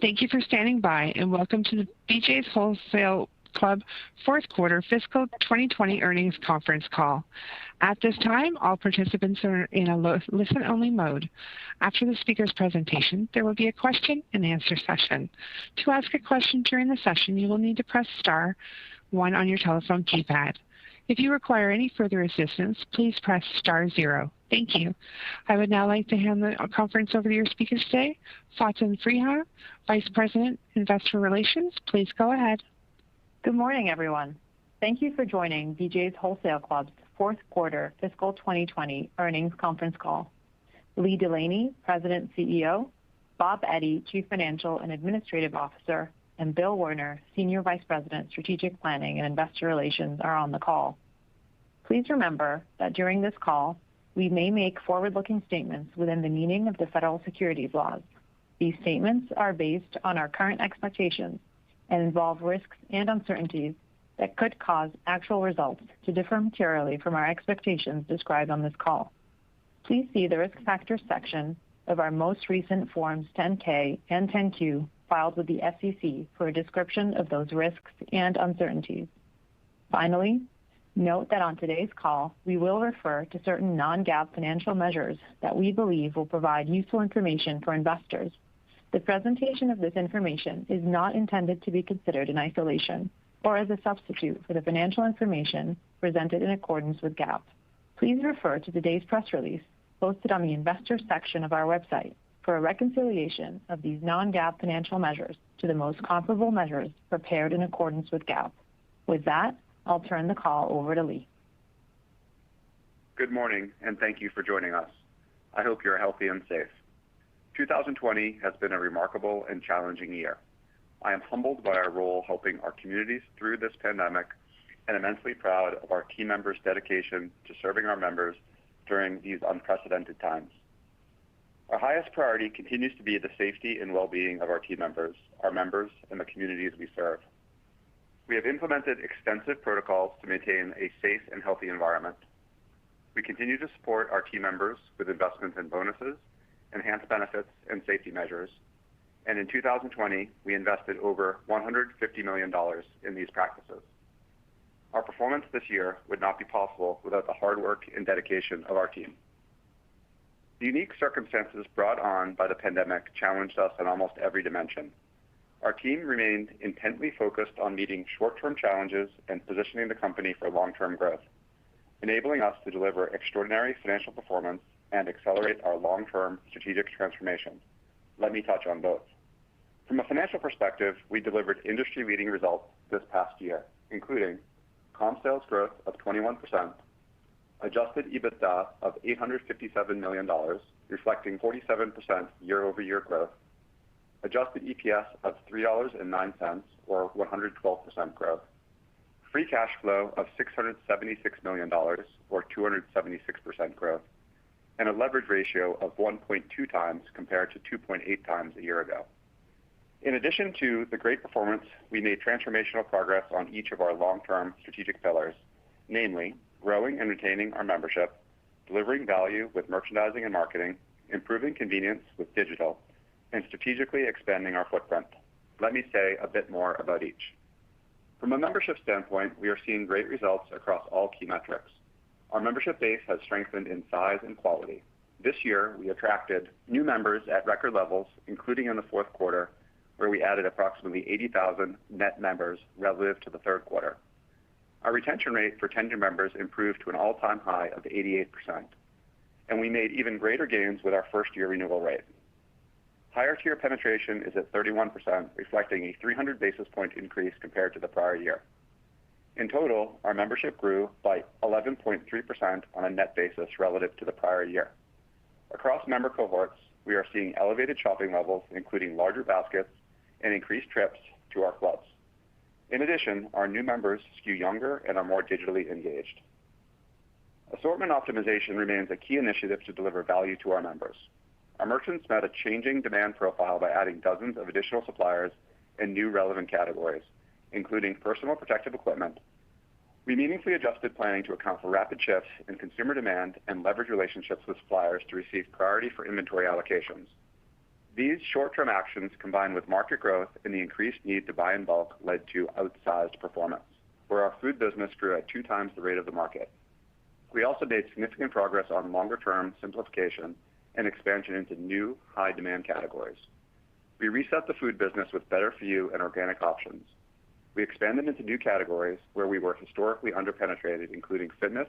Thank you for standing by, and welcome to the BJ's Wholesale Club fourth quarter fiscal 2020 earnings conference call. At this time, all participants are in a listen-only mode. After the speaker's presentation, there will be a question-and-answer session. To ask a question during the session, you will need to press star one on your telephone keypad. If you require any further assistance, please press star zero. Thank you. I would now like to hand the conference over to your speakers today, Faten Freiha, Vice President, Investor Relations. Please go ahead. Good morning, everyone. Thank you for joining BJ's Wholesale Club's fourth quarter fiscal 2020 earnings conference call. Lee Delaney, President CEO, Bob Eddy, Chief Financial and Administrative Officer, and Bill Werner, Senior Vice President, Strategic Planning and Investor Relations, are on the call. Please remember that during this call, we may make forward-looking statements within the meaning of the federal securities laws. These statements are based on our current expectations and involve risks and uncertainties that could cause actual results to differ materially from our expectations described on this call. Please see the Risk Factors section of our most recent Forms 10-K and 10-Q filed with the SEC for a description of those risks and uncertainties. Finally, note that on today's call, we will refer to certain non-GAAP financial measures that we believe will provide useful information for investors. The presentation of this information is not intended to be considered in isolation or as a substitute for the financial information presented in accordance with GAAP. Please refer to today's press release posted on the Investors section of our website for a reconciliation of these non-GAAP financial measures to the most comparable measures prepared in accordance with GAAP. With that, I'll turn the call over to Lee. Good morning, and thank you for joining us. I hope you're healthy and safe. 2020 has been a remarkable and challenging year. I am humbled by our role helping our communities through this pandemic and immensely proud of our team members' dedication to serving our members during these unprecedented times. Our highest priority continues to be the safety and well-being of our team members, our members, and the communities we serve. We have implemented extensive protocols to maintain a safe and healthy environment. We continue to support our team members with investments in bonuses, enhanced benefits, and safety measures. And in 2020, we invested over $150 million in these practices. Our performance this year would not be possible without the hard work and dedication of our team. The unique circumstances brought on by the pandemic challenged us in almost every dimension. Our team remained intently focused on meeting short-term challenges and positioning the company for long-term growth, enabling us to deliver extraordinary financial performance and accelerate our long-term strategic transformation. Let me touch on both. From a financial perspective, we delivered industry-leading results this past year, including comp sales growth of 21%, adjusted EBITDA of $857 million, reflecting 47% year-over-year growth, adjusted EPS of $3.09, or 112% growth, free cash flow of $676 million, or 276% growth, and a leverage ratio of 1.2 times compared to 2.8 times a year ago. In addition to the great performance, we made transformational progress on each of our long-term strategic pillars, namely growing and retaining our membership, delivering value with merchandising and marketing, improving convenience with digital, and strategically expanding our footprint. Let me say a bit more about each. From a membership standpoint, we are seeing great results across all key metrics. Our membership base has strengthened in size and quality. This year, we attracted new members at record levels, including in the fourth quarter, where we added approximately 80,000 net members relative to the third quarter. Our retention rate for tenured members improved to an all-time high of 88%, and we made even greater gains with our first-year renewal rate. Higher tier penetration is at 31%, reflecting a 300 basis point increase compared to the prior year. In total, our membership grew by 11.3% on a net basis relative to the prior year. Across member cohorts, we are seeing elevated shopping levels, including larger baskets and increased trips to our clubs. In addition, our new members skew younger and are more digitally engaged. Assortment optimization remains a key initiative to deliver value to our members. Our merchants met a changing demand profile by adding dozens of additional suppliers and new relevant categories, including personal protective equipment. We meaningfully adjusted planning to account for rapid shifts in consumer demand and leverage relationships with suppliers to receive priority for inventory allocations. These short-term actions, combined with market growth and the increased need to buy in bulk, led to outsized performance, where our food business grew at 2 times the rate of the market. We also made significant progress on longer-term simplification and expansion into new high-demand categories. We reset the food business with better-for-you and organic options. We expanded into new categories where we were historically underpenetrated, including fitness,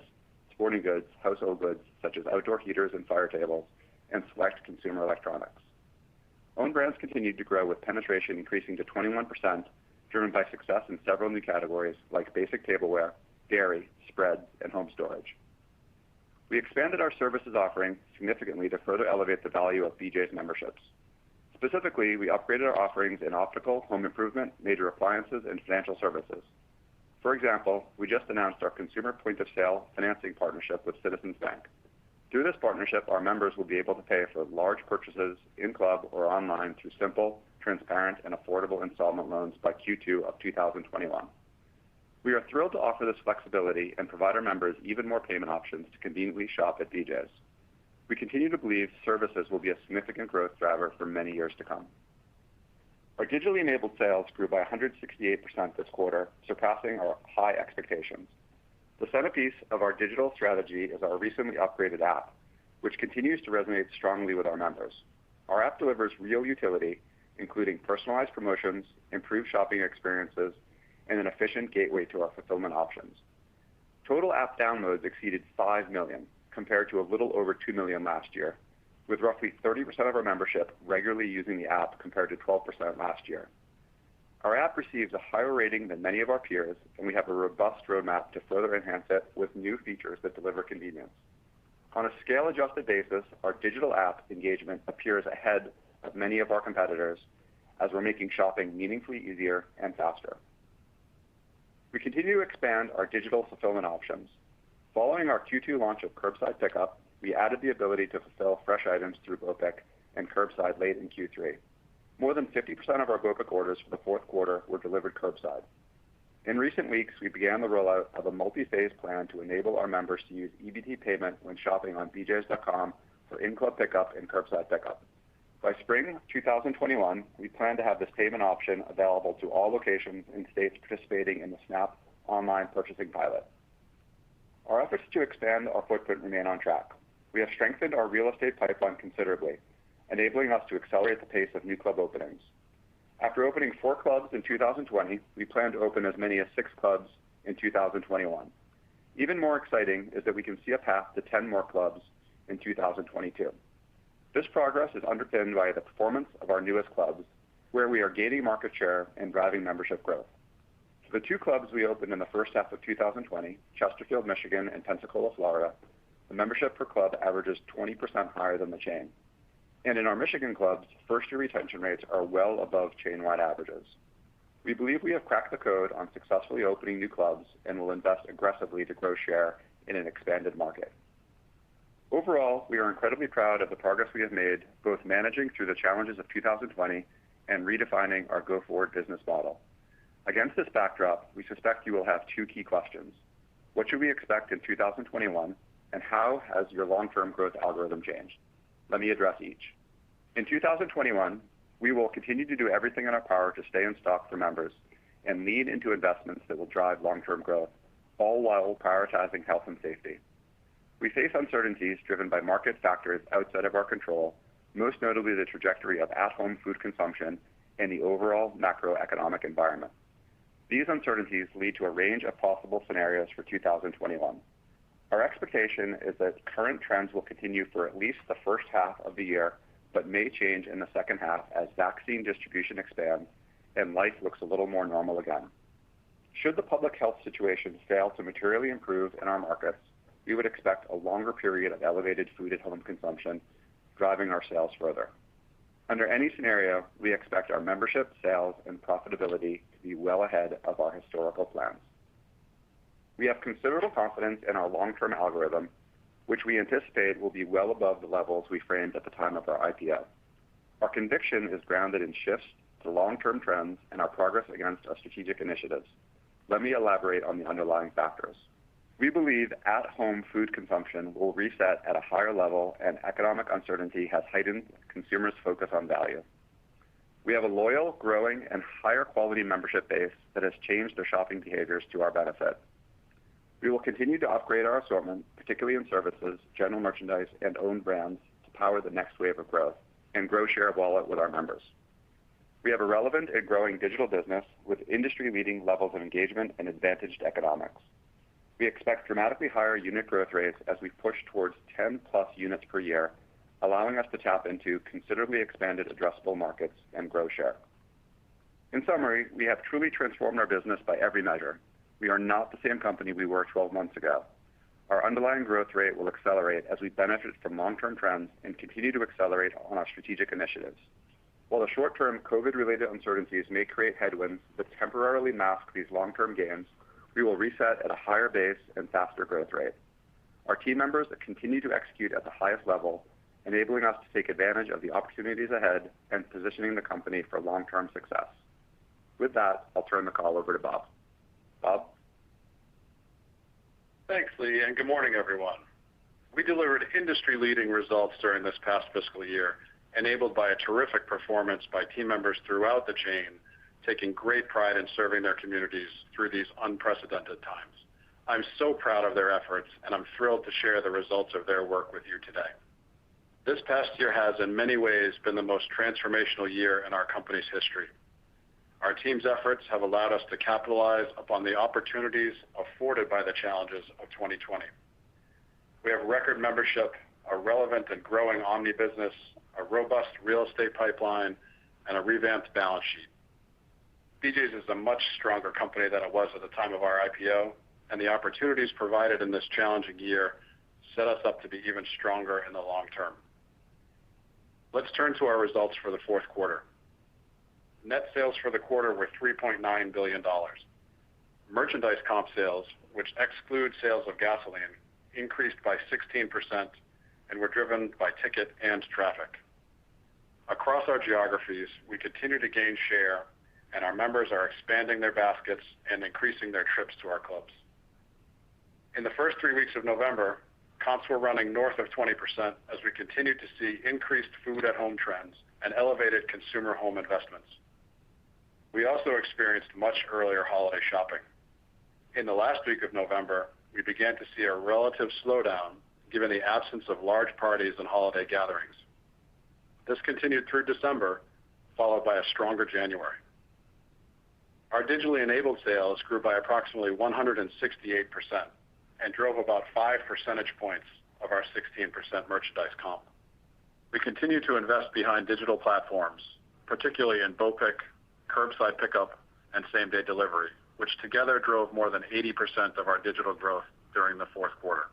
sporting goods, household goods such as outdoor heaters and fire tables, and select consumer electronics. Own brands continued to grow with penetration increasing to 21%, driven by success in several new categories like basic tableware, dairy, spreads, and home storage. We expanded our services offering significantly to further elevate the value of BJ's memberships. Specifically, we upgraded our offerings in optical, home improvement, major appliances, and financial services. For example, we just announced our consumer point-of-sale financing partnership with Citizens Bank. Through this partnership, our members will be able to pay for large purchases in-club or online through simple, transparent, and affordable installment loans by Q2 of 2021. We are thrilled to offer this flexibility and provide our members even more payment options to conveniently shop at BJ's. We continue to believe services will be a significant growth driver for many years to come. Our digitally enabled sales grew by 168% this quarter, surpassing our high expectations. The centerpiece of our digital strategy is our recently upgraded app, which continues to resonate strongly with our members. Our app delivers real utility, including personalized promotions, improved shopping experiences, and an efficient gateway to our fulfillment options. Total app downloads exceeded 5 million, compared to a little over 2 million last year, with roughly 30% of our membership regularly using the app compared to 12% last year. Our app receives a higher rating than many of our peers, and we have a robust roadmap to further enhance it with new features that deliver convenience. On a scale-adjusted basis, our digital app engagement appears ahead of many of our competitors as we're making shopping meaningfully easier and faster. We continue to expand our digital fulfillment options. Following our Q2 launch of curbside pickup, we added the ability to fulfill fresh items through BOPIC and curbside late in Q3. More than 50% of our BOPIC orders for the fourth quarter were delivered curbside. In recent weeks, we began the rollout of a multi-phase plan to enable our members to use EBT payment when shopping on BJs.com for in-club pickup and curbside pickup. By spring 2021, we plan to have this payment option available to all locations in states participating in the SNAP online purchasing pilot. Our efforts to expand our footprint remain on track. We have strengthened our real estate pipeline considerably, enabling us to accelerate the pace of new club openings. After opening 4 clubs in 2020, we plan to open as many as 6 clubs in 2021. Even more exciting is that we can see a path to 10 more clubs in 2022. This progress is underpinned by the performance of our newest clubs, where we are gaining market share and driving membership growth. For the 2 clubs we opened in the first half of 2020, Chesterfield, Michigan, and Pensacola, Florida, the membership per club averages 20% higher than the chain. And in our Michigan clubs, first-year retention rates are well above chain-wide averages. We believe we have cracked the code on successfully opening new clubs and will invest aggressively to grow share in an expanded market. Overall, we are incredibly proud of the progress we have made, both managing through the challenges of 2020 and redefining our go-forward business model. Against this backdrop, we suspect you will have 2 key questions. What should we expect in 2021, and how has your long-term growth algorithm changed? Let me address each. In 2021, we will continue to do everything in our power to stay in stock for members and lean into investments that will drive long-term growth, all while prioritizing health and safety. We face uncertainties driven by market factors outside of our control, most notably the trajectory of at-home food consumption and the overall macroeconomic environment. These uncertainties lead to a range of possible scenarios for 2021. Our expectation is that current trends will continue for at least the first half of the year, but may change in the second half as vaccine distribution expands and life looks a little more normal again. Should the public health situation fail to materially improve in our markets, we would expect a longer period of elevated food at home consumption, driving our sales further. Under any scenario, we expect our membership, sales, and profitability to be well ahead of our historical plans. We have considerable confidence in our long-term algorithm, which we anticipate will be well above the levels we framed at the time of our IPO. Our conviction is grounded in shifts to long-term trends and our progress against our strategic initiatives. Let me elaborate on the underlying factors. We believe at-home food consumption will reset at a higher level, and economic uncertainty has heightened consumers' focus on value. We have a loyal, growing, and higher quality membership base that has changed their shopping behaviors to our benefit. We will continue to upgrade our assortment, particularly in services, general merchandise, and owned brands, to power the next wave of growth and grow share of wallet with our members. We have a relevant and growing digital business with industry-leading levels of engagement and advantaged economics. We expect dramatically higher unit growth rates as we push towards 10-plus units per year, allowing us to tap into considerably expanded addressable markets and grow share. In summary, we have truly transformed our business by every measure. We are not the same company we were 12 months ago. Our underlying growth rate will accelerate as we benefit from long-term trends and continue to accelerate on our strategic initiatives. While the short-term COVID-related uncertainties may create headwinds that temporarily mask these long-term gains, we will reset at a higher base and faster growth rate. Our team members continue to execute at the highest level, enabling us to take advantage of the opportunities ahead and positioning the company for long-term success. With that, I'll turn the call over to Bob. Bob? Thanks, Lee, and good morning, everyone. We delivered industry-leading results during this past fiscal year, enabled by a terrific performance by team members throughout the chain, taking great pride in serving their communities through these unprecedented times. I'm so proud of their efforts, and I'm thrilled to share the results of their work with you today. This past year has, in many ways, been the most transformational year in our company's history. Our team's efforts have allowed us to capitalize upon the opportunities afforded by the challenges of 2020. We have record membership, a relevant and growing omni business, a robust real estate pipeline, and a revamped balance sheet. BJ's is a much stronger company than it was at the time of our IPO, and the opportunities provided in this challenging year set us up to be even stronger in the long term. Let's turn to our results for the fourth quarter. Net sales for the quarter were $3.9 billion. Merchandise comp sales, which exclude sales of gasoline, increased by 16% and were driven by ticket and traffic. Across our geographies, we continue to gain share, and our members are expanding their baskets and increasing their trips to our clubs. In the first 3 weeks of November, comps were running north of 20% as we continued to see increased food at home trends and elevated consumer home investments. We also experienced much earlier holiday shopping. In the last week of November, we began to see a relative slowdown given the absence of large parties and holiday gatherings. This continued through December, followed by a stronger January. Our digitally enabled sales grew by approximately 168% and drove about 5 percentage points of our 16% merchandise comp. We continue to invest behind digital platforms, particularly in BOPIC, curbside pickup, and same-day delivery, which together drove more than 80% of our digital growth during the fourth quarter.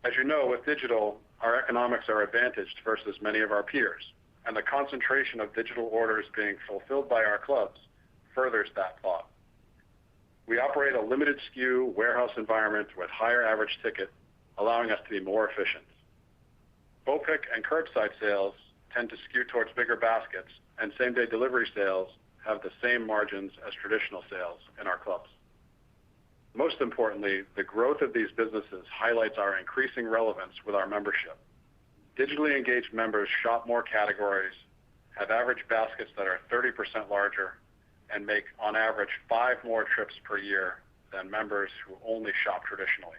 As you know, with digital, our economics are advantaged versus many of our peers, and the concentration of digital orders being fulfilled by our clubs furthers that thought. We operate a limited SKU warehouse environment with higher average ticket, allowing us to be more efficient. BOPIC and curbside sales tend to skew towards bigger baskets, and same-day delivery sales have the same margins as traditional sales in our clubs. Most importantly, the growth of these businesses highlights our increasing relevance with our membership. Digitally engaged members shop more categories, have average baskets that are 30% larger, and make, on average, 5 more trips per year than members who only shop traditionally.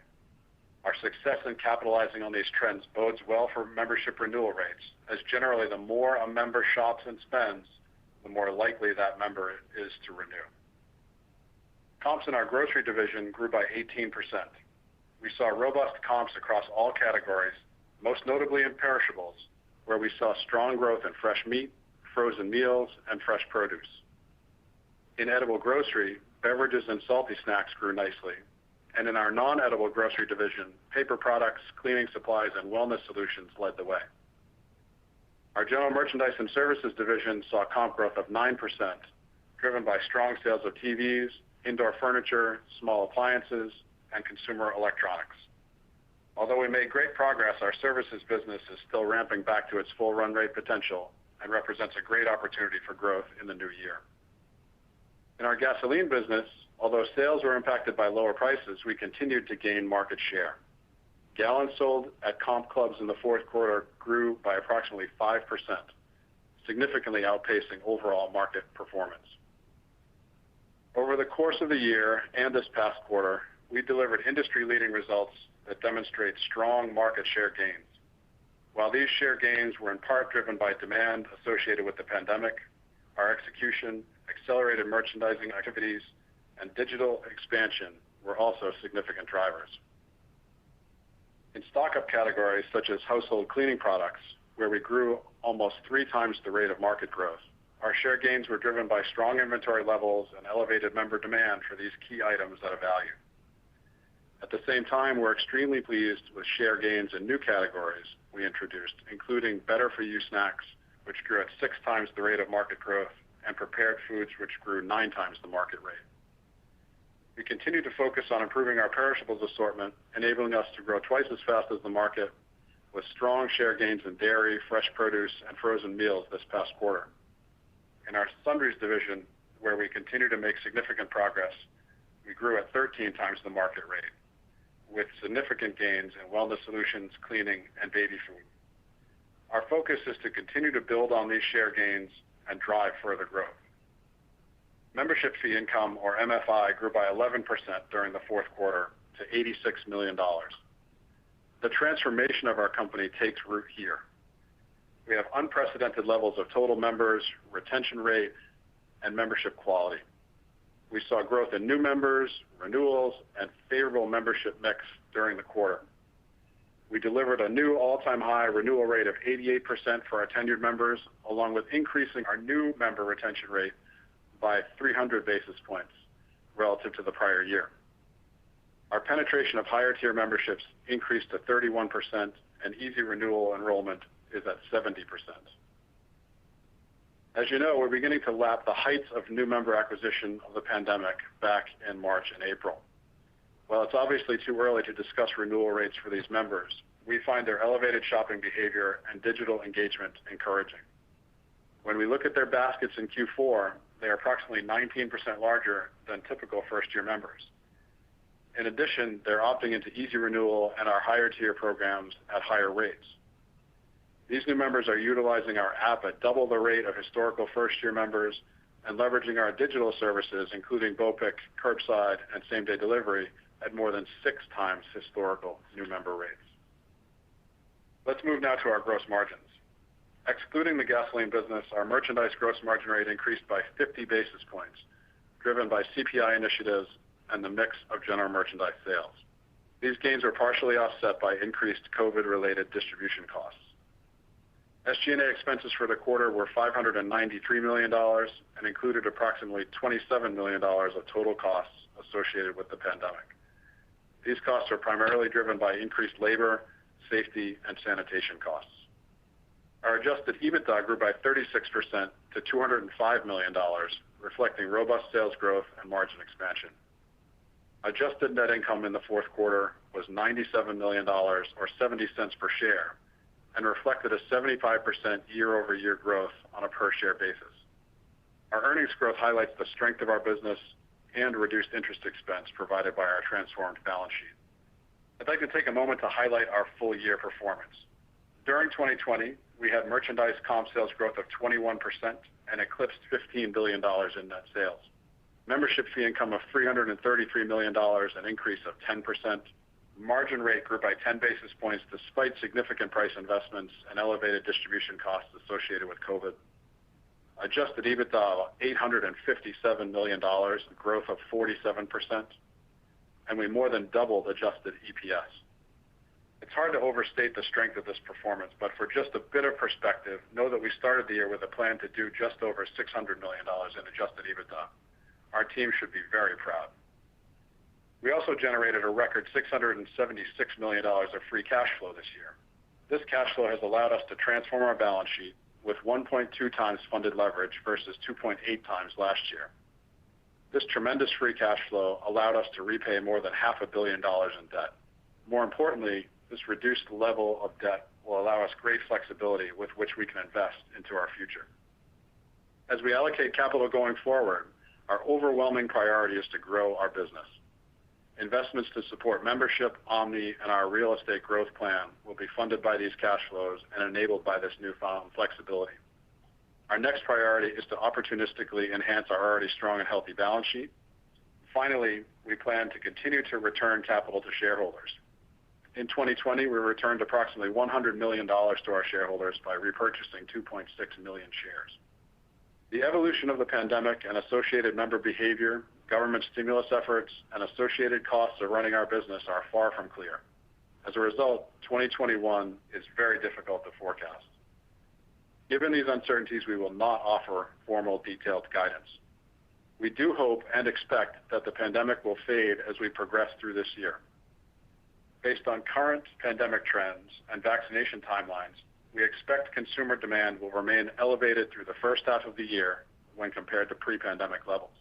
Our success in capitalizing on these trends bodes well for membership renewal rates, as generally the more a member shops and spends, the more likely that member is to renew. Comps in our grocery division grew by 18%. We saw robust comps across all categories, most notably in perishables, where we saw strong growth in fresh meat, frozen meals, and fresh produce. In edible grocery, beverages and salty snacks grew nicely, and in our non-edible grocery division, paper products, cleaning supplies, and wellness solutions led the way. Our general merchandise and services division saw comp growth of 9%, driven by strong sales of TVs, indoor furniture, small appliances, and consumer electronics. Although we made great progress, our services business is still ramping back to its full run rate potential and represents a great opportunity for growth in the new year. In our gasoline business, although sales were impacted by lower prices, we continued to gain market share. Gallons sold at comp clubs in the fourth quarter grew by approximately 5%, significantly outpacing overall market performance. Over the course of the year and this past quarter, we delivered industry-leading results that demonstrate strong market share gains. While these share gains were in part driven by demand associated with the pandemic, our execution, accelerated merchandising activities, and digital expansion were also significant drivers. In stock-up categories such as household cleaning products, where we grew almost 3 times the rate of market growth, our share gains were driven by strong inventory levels and elevated member demand for these key items at a value. At the same time, we're extremely pleased with share gains in new categories we introduced, including better-for-you snacks, which grew at 6 times the rate of market growth, and prepared foods, which grew 9 times the market rate. We continue to focus on improving our perishables assortment, enabling us to grow twice as fast as the market, with strong share gains in dairy, fresh produce, and frozen meals this past quarter. In our sundries division, where we continue to make significant progress, we grew at 13 times the market rate, with significant gains in wellness solutions, cleaning, and baby food. Our focus is to continue to build on these share gains and drive further growth. Membership fee income, or MFI, grew by 11% during the fourth quarter to $86 million. The transformation of our company takes root here. We have unprecedented levels of total members, retention rate, and membership quality. We saw growth in new members, renewals, and favorable membership mix during the quarter. We delivered a new all-time high renewal rate of 88% for our tenured members, along with increasing our new member retention rate by 300 basis points relative to the prior year. Our penetration of higher tier memberships increased to 31%, and easy renewal enrollment is at 70%. As you know, we're beginning to lap the heights of new member acquisition of the pandemic back in March and April. While it's obviously too early to discuss renewal rates for these members, we find their elevated shopping behavior and digital engagement encouraging. When we look at their baskets in Q4, they are approximately 19% larger than typical first-year members. In addition, they're opting into easy renewal and our higher tier programs at higher rates. These new members are utilizing our app at double the rate of historical first-year members and leveraging our digital services, including BOPIC, curbside, and same-day delivery, at more than 6 times historical new member rates. Let's move now to our gross margins. Excluding the gasoline business, our merchandise gross margin rate increased by 50 basis points, driven by CPI initiatives and the mix of general merchandise sales. These gains were partially offset by increased COVID-related distribution costs. SG&A expenses for the quarter were $593 million and included approximately $27 million of total costs associated with the pandemic. These costs are primarily driven by increased labor, safety, and sanitation costs. Our adjusted EBITDA grew by 36% to $205 million, reflecting robust sales growth and margin expansion. Adjusted net income in the fourth quarter was $97 million, or 70 cents per share, and reflected a 75% year-over-year growth on a per-share basis. Our earnings growth highlights the strength of our business and reduced interest expense provided by our transformed balance sheet. I'd like to take a moment to highlight our full-year performance. During 2020, we had merchandise comp sales growth of 21% and eclipsed $15 billion in net sales. Membership fee income of $333 million, an increase of 10%. Margin rate grew by 10 basis points despite significant price investments and elevated distribution costs associated with COVID. Adjusted EBITDA of $857 million, growth of 47%, and we more than doubled adjusted EPS. It's hard to overstate the strength of this performance, but for just a bit of perspective, know that we started the year with a plan to do just over $600 million in adjusted EBITDA. Our team should be very proud. We also generated a record $676 million of free cash flow this year. This cash flow has allowed us to transform our balance sheet with 1.2 times funded leverage versus 2.8 times last year. This tremendous free cash flow allowed us to repay more than $500 million in debt. More importantly, this reduced level of debt will allow us great flexibility with which we can invest into our future. As we allocate capital going forward, Our overwhelming priority is to grow our business. Investments to support membership, Omni, and our real estate growth plan will be funded by these cash flows and enabled by this newfound flexibility. Our next priority is to opportunistically enhance our already strong and healthy balance sheet. Finally, we plan to continue to return capital to shareholders. In 2020, we returned approximately $100 million to our shareholders by repurchasing 2.6 million shares. The evolution of the pandemic and associated member behavior, government stimulus efforts, and associated costs of running our business are far from clear. As a result, 2021 is very difficult to forecast. Given these uncertainties, we will not offer formal detailed guidance. We do hope and expect that the pandemic will fade as we progress through this year. Based on current pandemic trends and vaccination timelines, we expect consumer demand will remain elevated through the first half of the year when compared to pre-pandemic levels.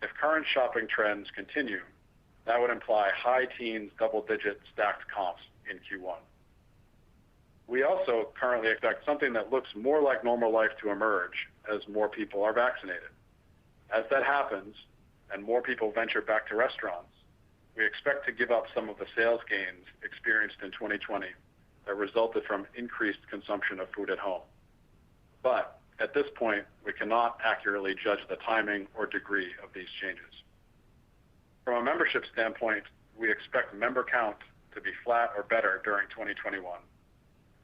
If current shopping trends continue, that would imply high teens, double-digit stacked comps in Q1. We also currently expect something that looks more like normal life to emerge as more people are vaccinated. As that happens and more people venture back to restaurants, we expect to give up some of the sales gains experienced in 2020 that resulted from increased consumption of food at home. But at this point, we cannot accurately judge the timing or degree of these changes. From a membership standpoint, we expect member count to be flat or better during 2021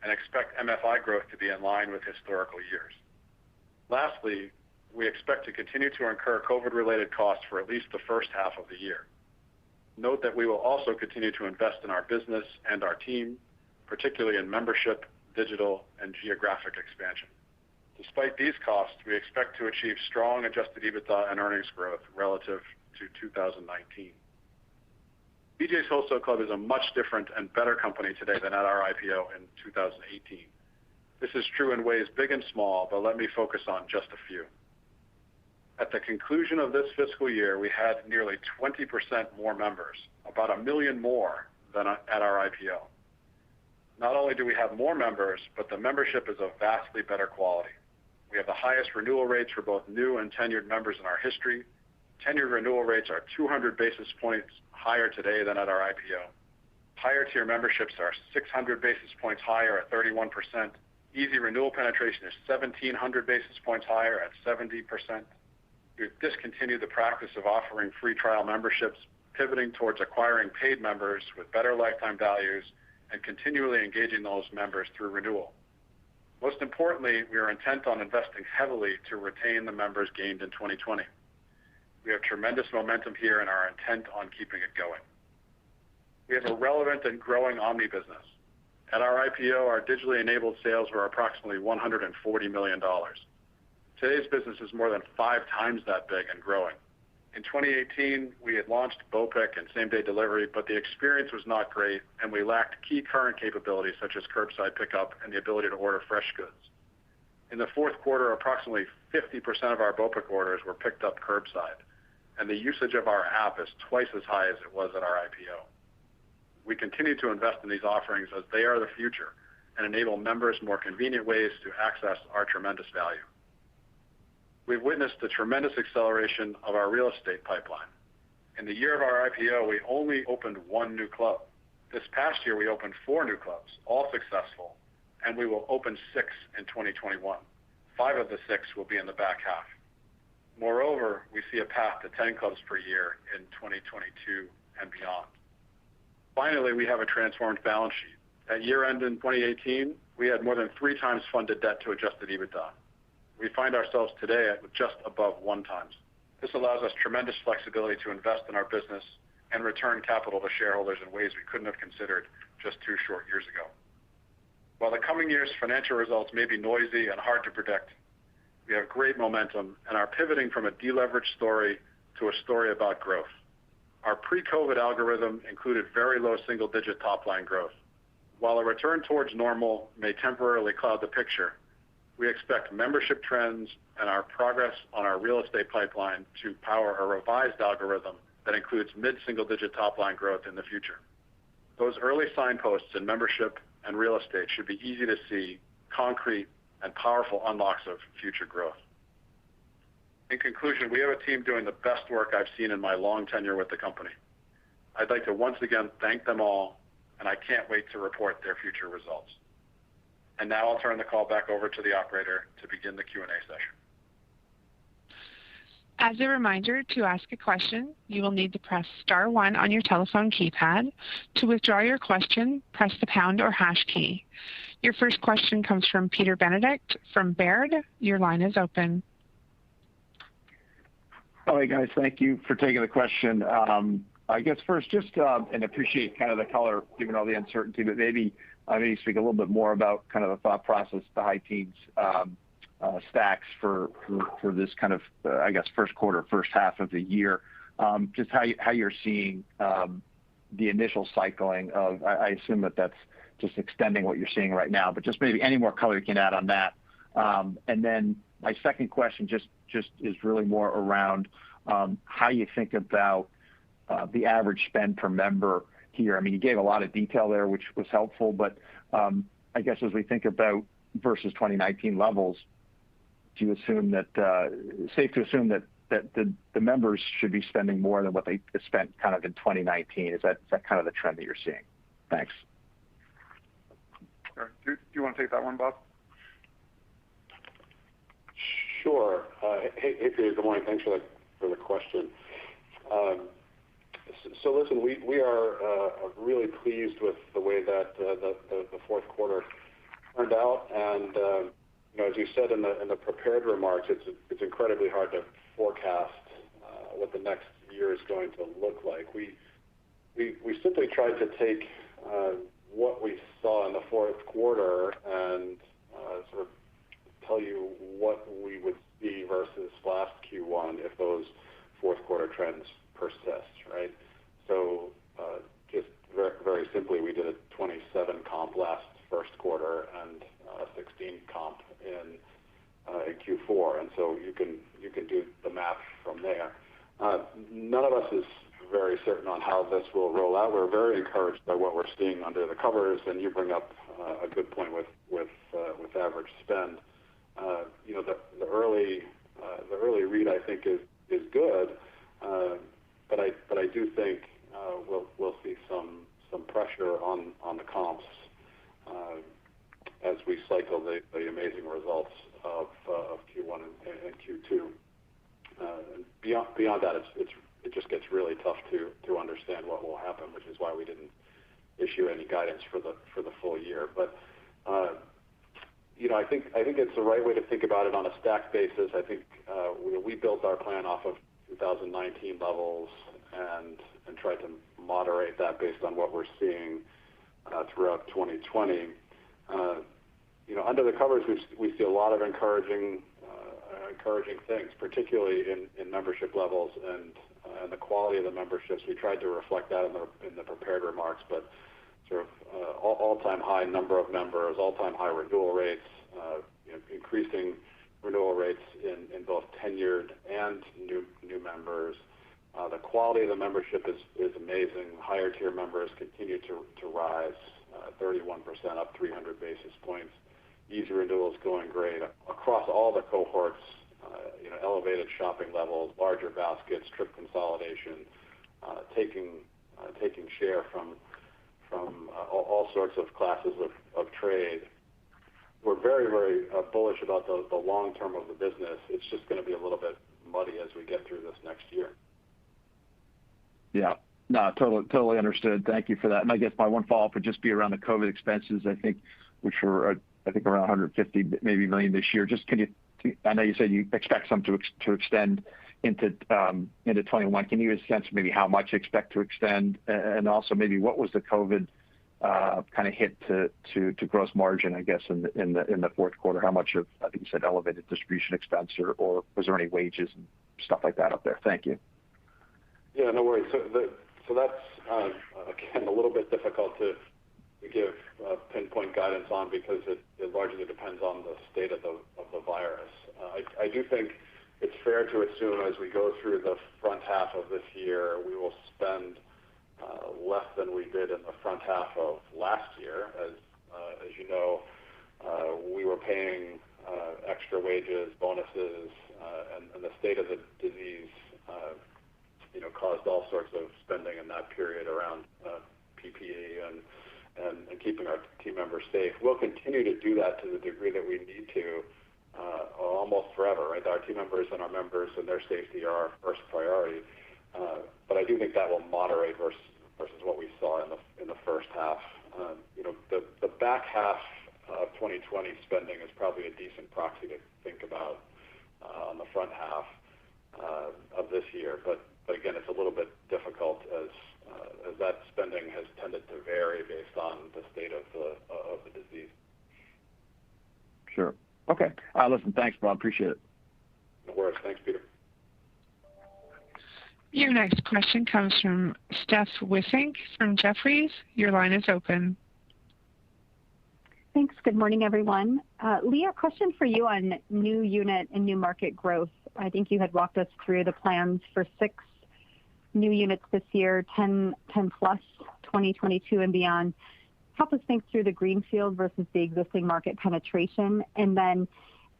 and expect MFI growth to be in line with historical years. Lastly, we expect to continue to incur COVID-related costs for at least the first half of the year. Note that we will also continue to invest in our business and our team, particularly in membership, digital, and geographic expansion. Despite these costs, we expect to achieve strong adjusted EBITDA and earnings growth relative to 2019. BJ's Wholesale Club is a much different and better company today than at our IPO in 2018. This is true in ways big and small, but let me focus on just a few. At the conclusion of this fiscal year, we had nearly 20% more members, about 1 million more than at our IPO. Not only do we have more members, but the membership is of vastly better quality. We have the highest renewal rates for both new and tenured members in our history. Tenured renewal rates are 200 basis points higher today than at our IPO. Higher tier memberships are 600 basis points higher at 31%. Easy renewal penetration is 1,700 basis points higher at 70%. We've discontinued the practice of offering free trial memberships, pivoting towards acquiring paid members with better lifetime values and continually engaging those members through renewal. Most importantly, we are intent on investing heavily to retain the members gained in 2020. We have tremendous momentum here and are intent on keeping it going. We have a relevant and growing Omni business. At our IPO, our digitally enabled sales were approximately $140 million. Today's business is more than 5 times that big and growing. In 2018, we had launched BOPIC and same-day delivery, but the experience was not great, and we lacked key current capabilities such as curbside pickup and the ability to order fresh goods. In the fourth quarter, approximately 50% of our BOPIC orders were picked up curbside, and the usage of our app is twice as high as it was at our IPO. We continue to invest in these offerings as they are the future and enable members more convenient ways to access our tremendous value. We've witnessed a tremendous acceleration of our real estate pipeline. In the year of our IPO, we only opened 1 new club. This past year, we opened 4 new clubs, all successful, and we will open 6 in 2021. 5 of the 6 will be in the back half. Moreover, we see a path to 10 clubs per year in 2022 and beyond. Finally, we have a transformed balance sheet. At year-end in 2018, we had more than 3 times funded debt to adjusted EBITDA. We find ourselves today at just above 1 times. This allows us tremendous flexibility to invest in our business and return capital to shareholders in ways we couldn't have considered just 2 short years ago. While the coming year's financial results may be noisy and hard to predict, we have great momentum and are pivoting from a deleveraged story to a story about growth. Our pre-COVID algorithm included very low single-digit top-line growth. While a return towards normal may temporarily cloud the picture, we expect membership trends and our progress on our real estate pipeline to power a revised algorithm that includes mid-single-digit top-line growth in the future. Those early signposts in membership and real estate should be easy to see, concrete, and powerful unlocks of future growth. In conclusion, we have a team doing the best work I've seen in my long tenure with the company. I'd like to once again thank them all, and I can't wait to report their future results. And now I'll turn the call back over to the operator to begin the Q&A session. As a reminder, to ask a question, you will need to press star 1 on your telephone keypad. To withdraw your question, press the pound or hash key. Your first question comes from Peter Benedict from Baird. Your line is open. Oh, hey guys, thank you for taking the question. I guess first, just and appreciate kind of the color given all the uncertainty, but maybe speak a little bit more about kind of the thought process, the high teens stacks for this kind of I guess first quarter, first half of the year. Just how you're seeing the initial cycling of. I assume that's just extending what you're seeing right now, but just maybe any more color you can add on that. And then my second question just is really more around how you think about the average spend per member here. I mean, you gave a lot of detail there, which was helpful, but I guess as we think about versus 2019 levels, do you assume that safe to assume that the members should be spending more than what they spent kind of in 2019? Is that kind of the trend that you're seeing? Thanks. Sure. Do you want to take that one, Bob? Sure. Hey Peter, good morning. Thanks for the question. So listen, we are really pleased with the way that the fourth quarter turned out, and as you said in the prepared remarks, it's incredibly hard to forecast what the next year is going to look like. We simply tried to take what we saw in the fourth quarter and sort of tell you what we would see versus last Q1 if those fourth quarter trends persist, right? So just very, very simply, we did a 27 comp last first quarter and a 16 comp in Q4, and so you can do the math from there. None of us is very certain on how this will roll out. We're very encouraged by what we're seeing under the covers, and you bring up a good point with average spend. The early read I think is good, but I do think we'll see some pressure on the comps as we cycle the amazing results of Q1 and Q2. And beyond that, it just gets really tough to understand what will happen, which is why we didn't issue any guidance for the full year. But I think it's the right way to think about it on a stack basis. I think we built our plan off of 2019 levels and tried to moderate that based on what we're seeing throughout 2020. Under the covers, we see a lot of encouraging things, particularly in membership levels and the quality of the memberships. We tried to reflect that in the prepared remarks, but sort of all-time high number of members, all-time high renewal rates, increasing renewal rates in both tenured and new members. The quality of the membership is amazing. Higher tier members continue to rise, 31% up 300 basis points. Easy renewals going great across all the cohorts. Elevated shopping levels, larger baskets, trip consolidation, taking share from all sorts of classes of trade. We're very, very bullish about the long term of the business. It's just going to be a little bit muddy as we get through this next year. Yeah, no, totally understood. Thank you for that. And I guess my one follow-up would just be around the COVID expenses, I think, which were around 150 maybe million this year. Just I know you said you expect some to extend into 21. Can you give a sense of maybe how much you expect to extend, and also maybe what was the COVID kind of hit to gross margin, I guess, in the fourth quarter? How much of, I think you said, elevated distribution expense, or was there any wages and stuff like that up there? Thank you. Yeah, no worries. So that's again a little bit difficult to give pinpoint guidance on because it largely depends on the state of the virus. I do think it's fair to assume as we go through the front half of this year, we will spend less than we did in the front half of last year. As you know, we were paying extra wages, bonuses, and the state of all sorts of spending in that period around PPE and keeping our team members safe. We'll continue to do that to the degree that we need to almost forever, right? Our team members and our members and their safety are our first priority. But I do think that will moderate versus what we saw in the first half. The back half of 2020 spending is probably a decent proxy to think about on the front half of this year. But again, it's a little bit difficult as that spending has tended to vary based on the state of the disease. Sure. Okay. Listen, thanks, Bob. Appreciate it. No worries. Thanks, Peter. Your next question comes from Steph Wissink from Jefferies. Your line is open. Thanks. Good morning, everyone. Leah, question for you on new unit and new market growth. I think you had walked us through the plans for 6 new units this year, 10 plus, 2022 and beyond. Help us think through the greenfield versus the existing market penetration. And then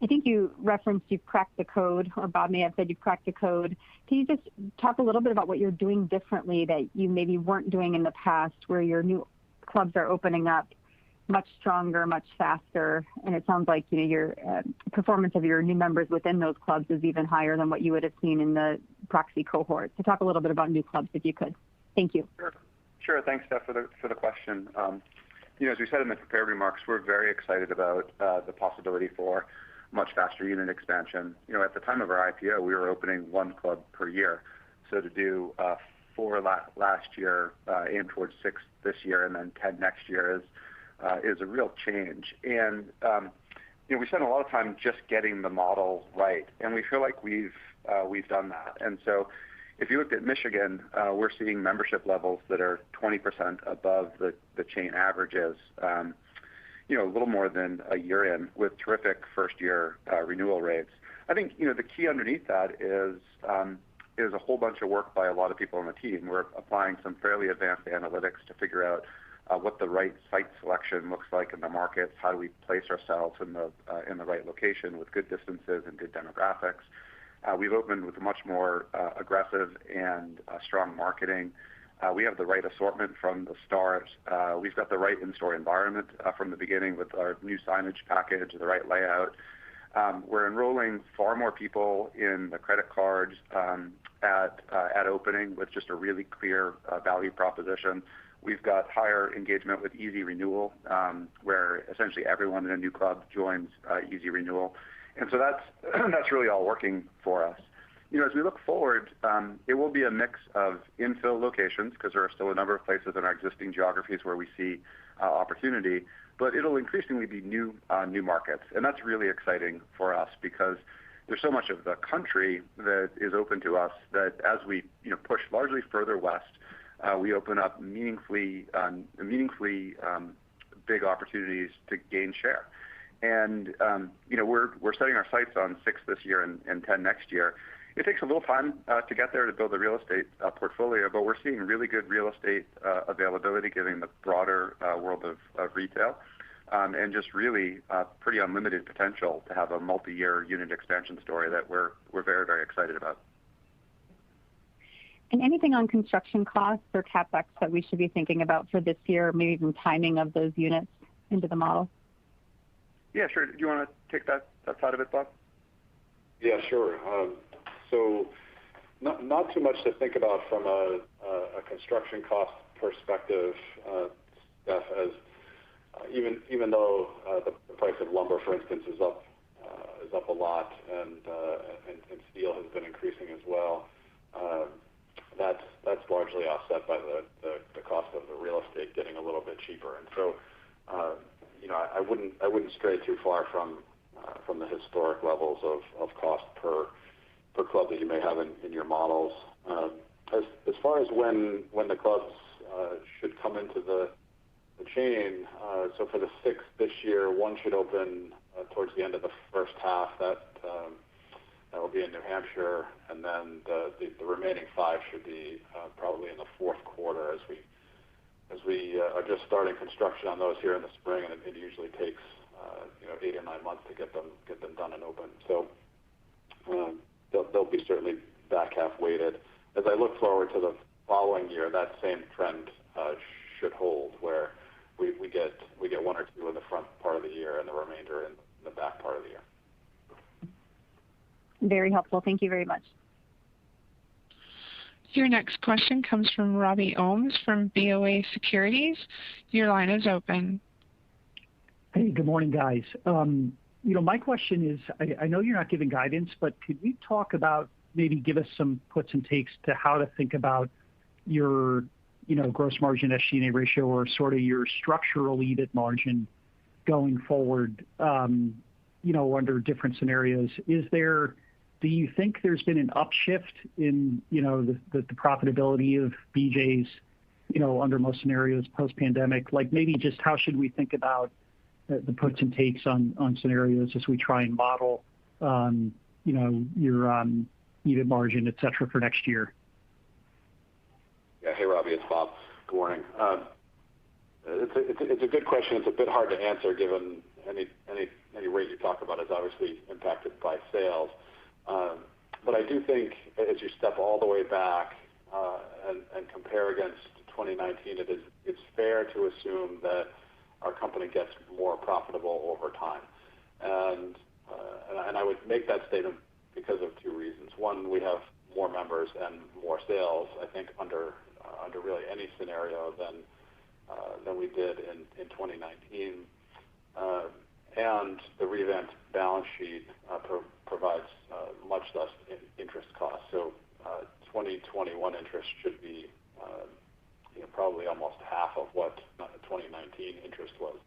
I think you referenced you've cracked the code, or Bob may have said you've cracked the code. Can you just talk a little bit about what you're doing differently that you maybe weren't doing in the past, where your new clubs are opening up much stronger, much faster, and it sounds like your performance of your new members within those clubs is even higher than what you would have seen in the proxy cohort. So talk a little bit about new clubs if you could. Thank you. Sure. Thanks, Steph, for the question. As we said in the prepared remarks, we're very excited about the possibility for much faster unit expansion. At the time of our IPO, we were opening 1 club per year. So to do 4 last year, aim towards 6 this year, and then 10 next year is a real change. And we spent a lot of time just getting the model right, and we feel like we've done that. And so if you looked at Michigan, we're seeing membership levels that are 20% above the chain averages, a little more than a year in, with terrific first-year renewal rates. I think the key underneath that is a whole bunch of work by a lot of people on the team. We're applying some fairly advanced analytics to figure out what the right site selection looks like in the markets. How do we place ourselves in the right location with good distances and good demographics? We've opened with much more aggressive and strong marketing. We have the right assortment from the start. We've got the right in-store environment from the beginning with our new signage package, the right layout. We're enrolling far more people in the credit cards at opening with just a really clear value proposition. We've got higher engagement with Easy Renewal, where essentially everyone in a new club joins Easy Renewal. And so that's really all working for us. As we look forward, it will be a mix of infill locations, because there are still a number of places in our existing geographies where we see opportunity, but it'll increasingly be new markets. And that's really exciting for us, because there's so much of the country that is open to us that as we push largely further west, we open up meaningfully big opportunities to gain share. And we're setting our sights on 6 this year and 10 next year. It takes a little time to get there to build a real estate portfolio, but we're seeing really good real estate availability given the broader world of retail, and just really pretty unlimited potential to have a multi-year unit expansion story that we're very, very excited about. And anything on construction costs or CapEx that we should be thinking about for this year, maybe even timing of those units into the model? Yeah, sure. Do you want to take that side of it, Bob? Yeah, sure. So not too much to think about from a construction cost perspective, Steph, as even though the price of lumber, for instance, is up a lot, and steel has been increasing as well. That's largely offset by the cost of the real estate getting a little bit cheaper. And so I wouldn't stray too far from the historic levels of cost per club that you may have in your models. As far as when the clubs should come into the chain, so for the 6 this year, 1 should open towards the end of the first half. That will be in New Hampshire, and then the remaining 5 should be probably in the fourth quarter as we are just starting construction on those here in the spring, and it usually takes 8 or 9 months to get them done and open. So they'll be certainly back half weighted. as I look forward to the following year, that same trend should hold, where we get one or two in the front part of the year and the remainder in the back part of the year. Very helpful. Thank you very much. Your next question comes from Robbie Ohmes from BOA Securities. Your line is open. Hey, good morning, guys. My question is, I know you're not giving guidance, but could you talk about, maybe give us some puts and takes to how to think about your, gross margin SG&A ratio, or sort of your structural EBIT margin going forward, under different scenarios? Do you think there's been an upshift in, the profitability of BJ's, under most scenarios post-pandemic? Like, maybe just how should we think about the puts and takes on scenarios as we try and model, your EBIT margin, et cetera, for next year? Yeah. Hey, Robbie, it's Bob. Good morning. It's a good question. It's a bit hard to answer given any rate you talk about is obviously impacted by sales. But I do think as you step all the way back and compare against 2019, it's fair to assume that our company gets more profitable over time. And I would make that statement because of two reasons. One, we have more members and more sales, I think, under really any scenario than we did in 2019. And the revamped balance sheet provides much less interest costs. So 2021 interest should be probably almost half of what 2019 interest was.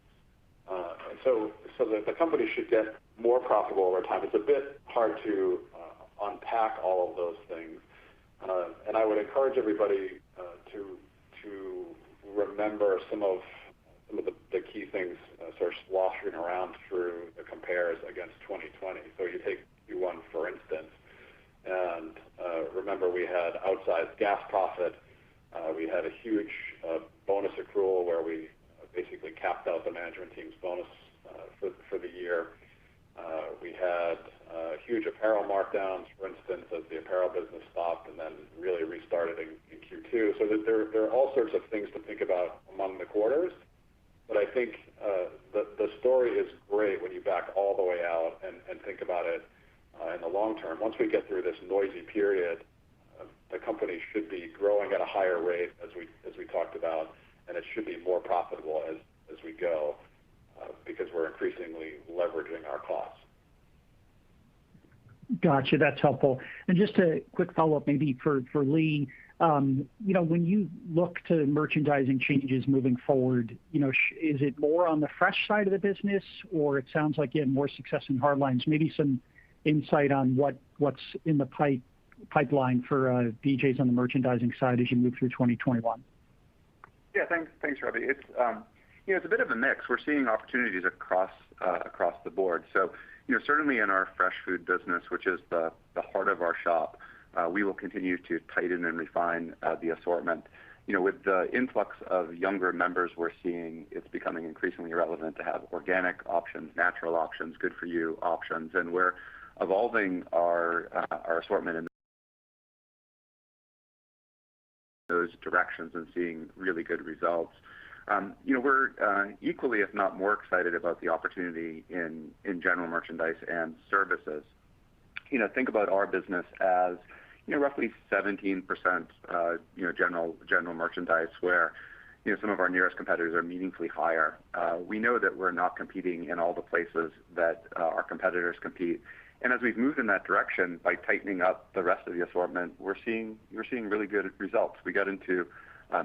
And so the company should get more profitable over time. It's a bit hard to unpack all of those things. And I would encourage everybody to remember some of the key things sort of sloshing around through the compares against 2020. So you take Q1, for instance, and remember we had outsized gas profit. We had a huge bonus accrual where we basically capped out the management team's bonus for the year. We had huge apparel markdowns, for instance, as the apparel business stopped and then really restarted in Q2. So there are all sorts of things to think about among the quarters. But I think the story is great when you back all the way out and think about it in the long term. Once we get through this noisy period, the company should be growing at a higher rate, as we talked about, and it should be more profitable as we go because we're increasingly leveraging our costs. Gotcha. That's helpful. And just a quick follow-up maybe for Lee. When you look to merchandising changes moving forward, is it more on the fresh side of the business, or it sounds like you had more success in hard lines? Maybe some insight on what's in the pipeline for BJ's on the merchandising side as you move through 2021. Yeah, thanks, Robbie. It's it's a bit of a mix. We're seeing opportunities across the board. So certainly in our fresh food business, which is the heart of our shop, we will continue to tighten and refine the assortment. With the influx of younger members we're seeing, it's becoming increasingly relevant to have organic options, natural options, good for you options, and we're evolving our assortment in those directions and seeing really good results. We're equally, if not more, excited about the opportunity in general merchandise and services. Think about our business as roughly 17% general merchandise, where some of our nearest competitors are meaningfully higher. We know that we're not competing in all the places that our competitors compete. And as we've moved in that direction by tightening up the rest of the assortment, we're seeing really good results. We got into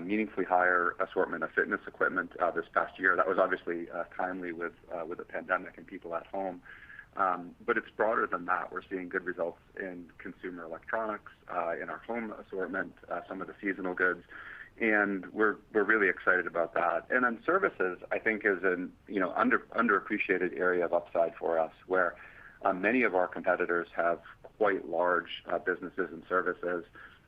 meaningfully higher assortment of fitness equipment this past year. That was obviously timely with the pandemic and people at home. But it's broader than that. We're seeing good results in consumer electronics, in our home assortment, some of the seasonal goods, and we're really excited about that. And then services, I think, is an underappreciated area of upside for us, where many of our competitors have quite large businesses and services.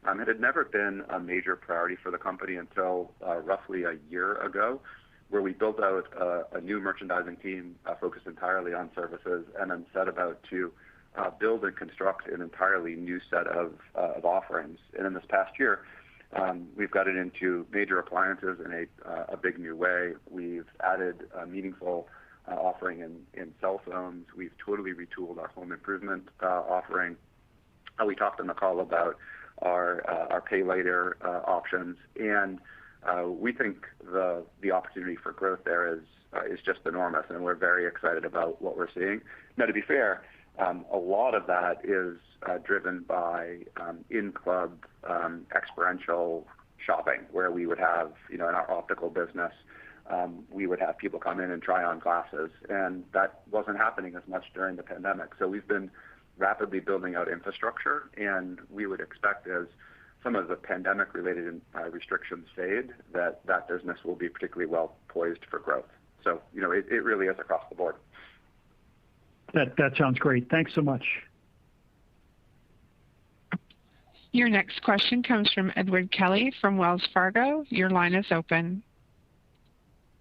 It had never been a major priority for the company until roughly a year ago, where we built out a new merchandising team focused entirely on services and then set about to build and construct an entirely new set of offerings. And in this past year, we've gotten into major appliances in a big new way. We've added a meaningful offering in cell phones. We've totally retooled our home improvement offering. We talked on the call about our pay later options, and we think the opportunity for growth there is just enormous, and we're very excited about what we're seeing. Now, to be fair, a lot of that is driven by in-club experiential shopping, where we would have, in our optical business, we would have people come in and try on glasses, and that wasn't happening as much during the pandemic. So we've been rapidly building out infrastructure, and we would expect, as some of the pandemic-related restrictions fade, that business will be particularly well poised for growth. So, it really is across the board. That sounds great. Thanks so much. Your next question comes from Edward Kelly from Wells Fargo. Your line is open.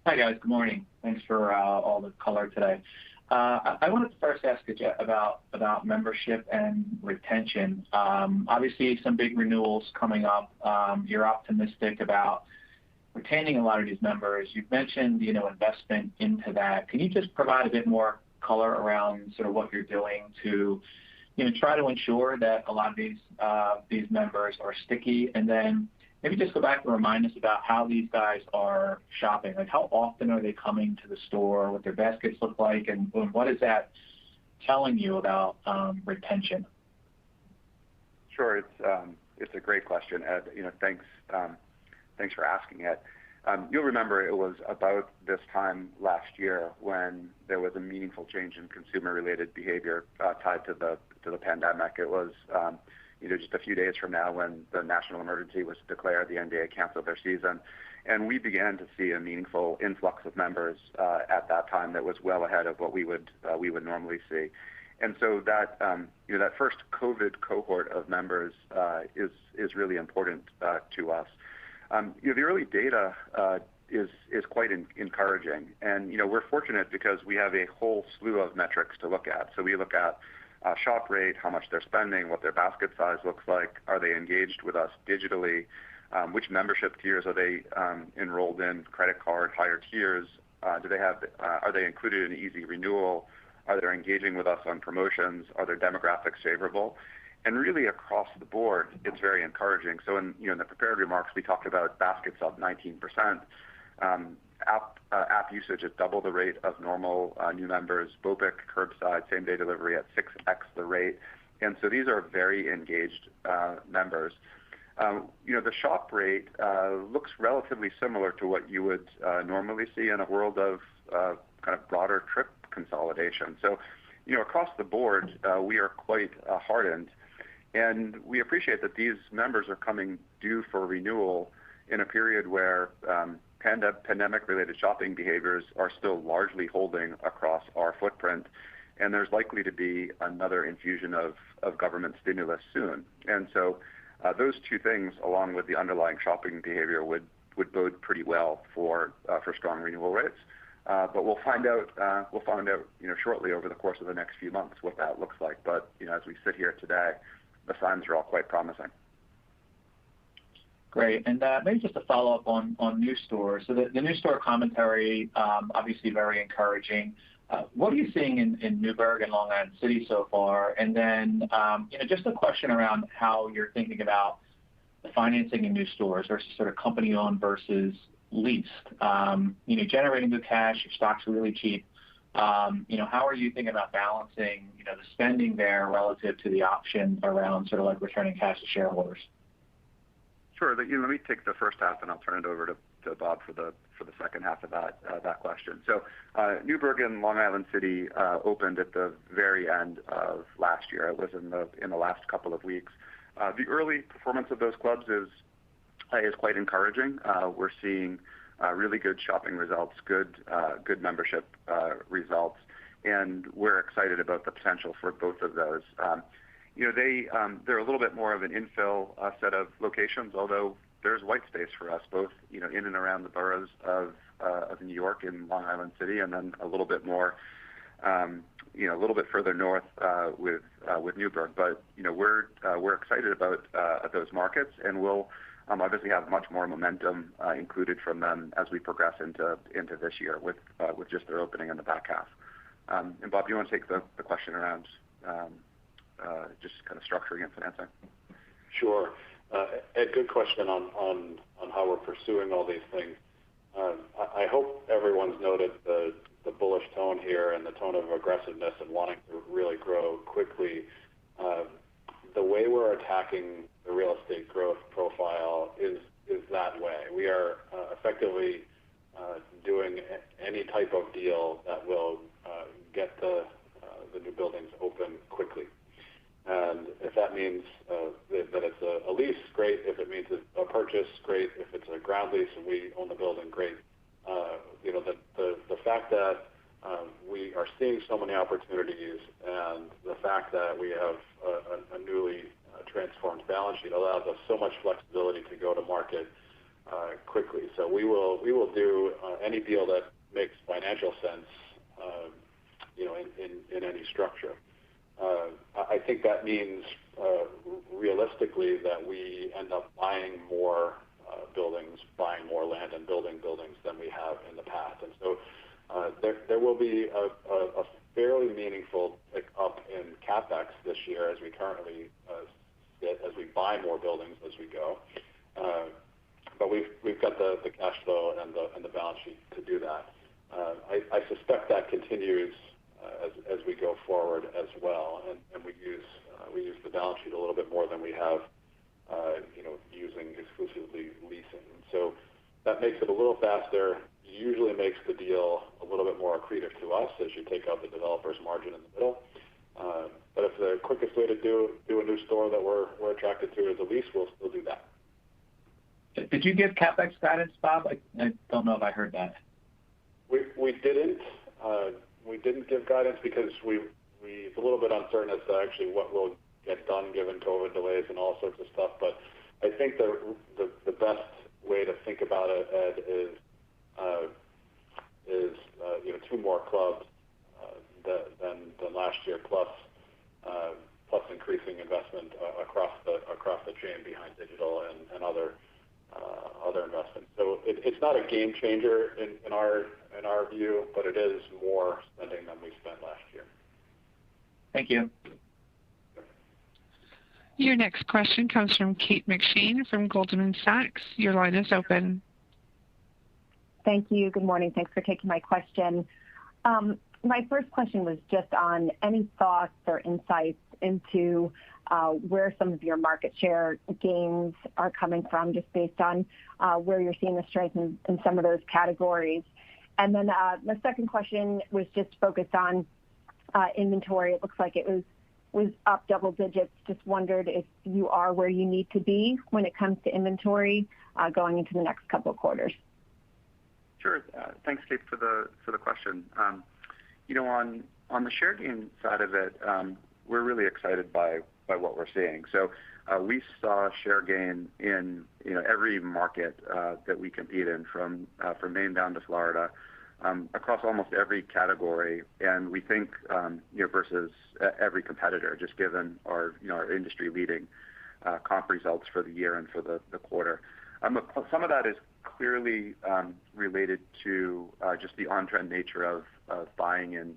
Hi, guys. Good morning. Thanks for all the color today. I wanted to first ask you about membership and retention. Obviously, some big renewals coming up. You're optimistic about retaining a lot of these members. You've mentioned, investment into that. Can you just provide a bit more color around sort of what you're doing to, try to ensure that a lot of these members are sticky? And then maybe just go back and remind us about how these guys are shopping. Like, how often are they coming to the store, what their baskets look like, and what is that telling you about retention? Sure, it's a great question, Ed. Thanks for asking it. You'll remember it was about this time last year when there was a meaningful change in consumer-related behavior tied to the pandemic. It was just a few days from now when the national emergency was declared, the NBA canceled their season, and we began to see a meaningful influx of members at that time that was well ahead of what we would normally see. And so that that first COVID cohort of members is really important to us. The early data is quite encouraging, and we're fortunate because we have a whole slew of metrics to look at. So we look at shop rate, how much they're spending, what their basket size looks like, are they engaged with us digitally, which membership tiers are they enrolled in, credit card, higher tiers, are they included in easy renewal, are they engaging with us on promotions, are their demographics favorable? And really across the board, it's very encouraging. So in the prepared remarks, we talked about baskets up 19%. App usage at double the rate of normal new members, BOPIC, curbside, same-day delivery at 6x the rate. And so these are very engaged members. The shop rate looks relatively similar to what you would normally see in a world of kind of broader trip consolidation. So, across the board, we are quite hardened. And we appreciate that these members are coming due for renewal in a period where pandemic-related shopping behaviors are still largely holding across our footprint, and there's likely to be another infusion of government stimulus soon. And so those two things, along with the underlying shopping behavior, would bode pretty well for strong renewal rates. But we'll find out shortly over the course of the next few months what that looks like. But as we sit here today, the signs are all quite promising. Great. And maybe just a follow-up on new stores. So the new store commentary, obviously very encouraging. What are you seeing in Newburgh and Long Island City so far? And then, just a question around how you're thinking about the financing in new stores versus sort of company-owned versus leased. Generating good cash, your stock's really cheap. How are you thinking about balancing, the spending there relative to the option around sort of like returning cash to shareholders? Sure. Let me take the first half, and I'll turn it over to Bob for the second half of that question. So, Newburgh and Long Island City opened at the very end of last year. It was in the last couple of weeks. The early performance of those clubs is quite encouraging. We're seeing really good shopping results, good membership results, and we're excited about the potential for both of those. They're a little bit more of an infill set of locations, although there's white space for us, both in and around the boroughs of New York and Long Island City, and then a little bit more a little bit further north with Newburgh. But we're excited about those markets, and we'll obviously have much more momentum included from them as we progress into this year with just their opening in the back half. And Bob, do you want to take the question around just kind of structuring and financing? Sure. Ed, good question on how we're pursuing all these things. I hope everyone's noted the bullish tone here and the tone of aggressiveness and wanting to really grow quickly. The way we're attacking the real estate growth profile is that way. We are effectively doing any type of deal that will get the new buildings open quickly. And if that means that it's a lease, great. If it means it's a purchase, great. If it's a ground lease and we own the building, great. The fact that we are seeing so many opportunities and the fact that we have a newly transformed balance sheet allows us so much flexibility to go to market quickly. So we will do any deal that makes financial sense, in any structure. I think that means realistically that we end up buying more buildings, buying more land, and building buildings than we have in the past. And so there will be a fairly meaningful pick up in CapEx this year as we currently as we buy more buildings as we go. But we've got the cash flow and the balance sheet to do that. I suspect that continues as we go forward as well, and we use the balance sheet a little bit more than we have, using exclusively leasing. So that makes it a little faster. Usually makes the deal a little bit more accretive to us as you take out the developer's margin in the middle. But if the quickest way to do a new store that we're attracted to is a lease, we'll still do that. Did you give CapEx guidance, Bob? I don't know if I heard that. We didn't. We didn't give guidance because it's a little bit uncertain as to actually what will get done given COVID delays and all sorts of stuff. But I think the best way to think about it, Ed, is 2 more clubs than last year, plus increasing investment across the chain behind digital and other investments. So it's not a game changer in our view, but it is more spending than we spent last year. Thank you. Your next question comes from Kate McShane from Goldman Sachs. Your line is open. Thank you. Good morning. Thanks for taking my question. My first question was just on any thoughts or insights into where some of your market share gains are coming from, just based on where you're seeing the strength in some of those categories. And then the second question was just focused on inventory. It looks like it was up double digits. Just wondered if you are where you need to be when it comes to inventory going into the next couple of quarters. Sure. Thanks, Kate, for the question. On the share gain side of it, we're really excited by what we're seeing. So we saw share gain in every market that we compete in, from Maine down to Florida, across almost every category, and we think versus every competitor, just given our industry leading comp results for the year and for the quarter. Some of that is clearly related to just the on-trend nature of buying in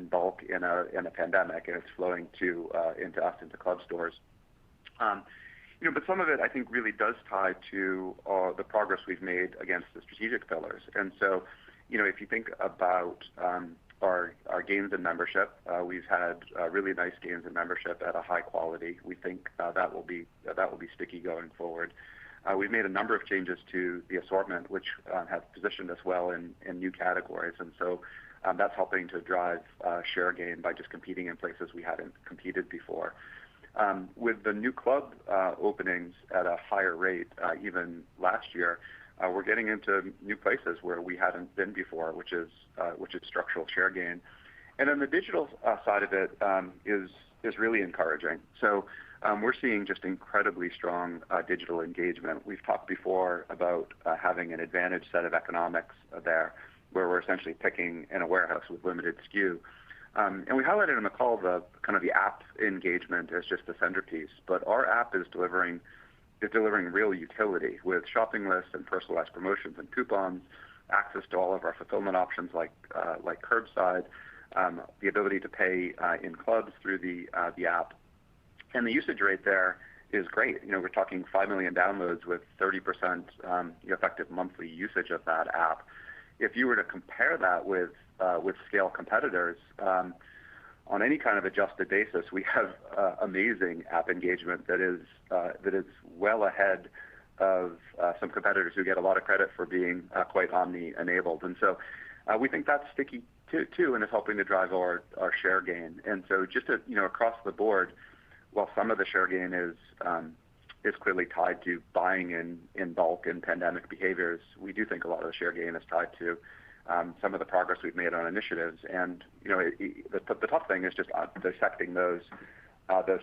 bulk in a pandemic, and it's flowing into club stores. But some of it, I think, really does tie to the progress we've made against the strategic pillars. And so, if you think about our gains in membership, we've had really nice gains in membership at a high quality. We think that will be sticky going forward. We've made a number of changes to the assortment, which have positioned us well in new categories, and so that's helping to drive share gain by just competing in places we hadn't competed before. With the new club openings at a higher rate, even last year, we're getting into new places where we hadn't been before, which is structural share gain. And then the digital side of it is really encouraging. So we're seeing just incredibly strong digital engagement. We've talked before about having an advantage set of economics there, where we're essentially picking in a warehouse with limited SKU. And we highlighted in the call the kind of the app engagement as just the centerpiece, but our app is delivering real utility with shopping lists and personalized promotions and coupons, access to all of our fulfillment options like curbside, the ability to pay in clubs through the app, and the usage rate there is great. We're talking 5 million downloads with 30% effective monthly usage of that app. If you were to compare that with scale competitors, on any kind of adjusted basis, we have amazing app engagement that is well ahead of some competitors who get a lot of credit for being quite omni-enabled. And so we think that's sticky too, and is helping to drive our share gain. And so just across the board, while some of the share gain is clearly tied to buying in bulk and pandemic behaviors, we do think a lot of the share gain is tied to some of the progress we've made on initiatives. And the tough thing is just dissecting those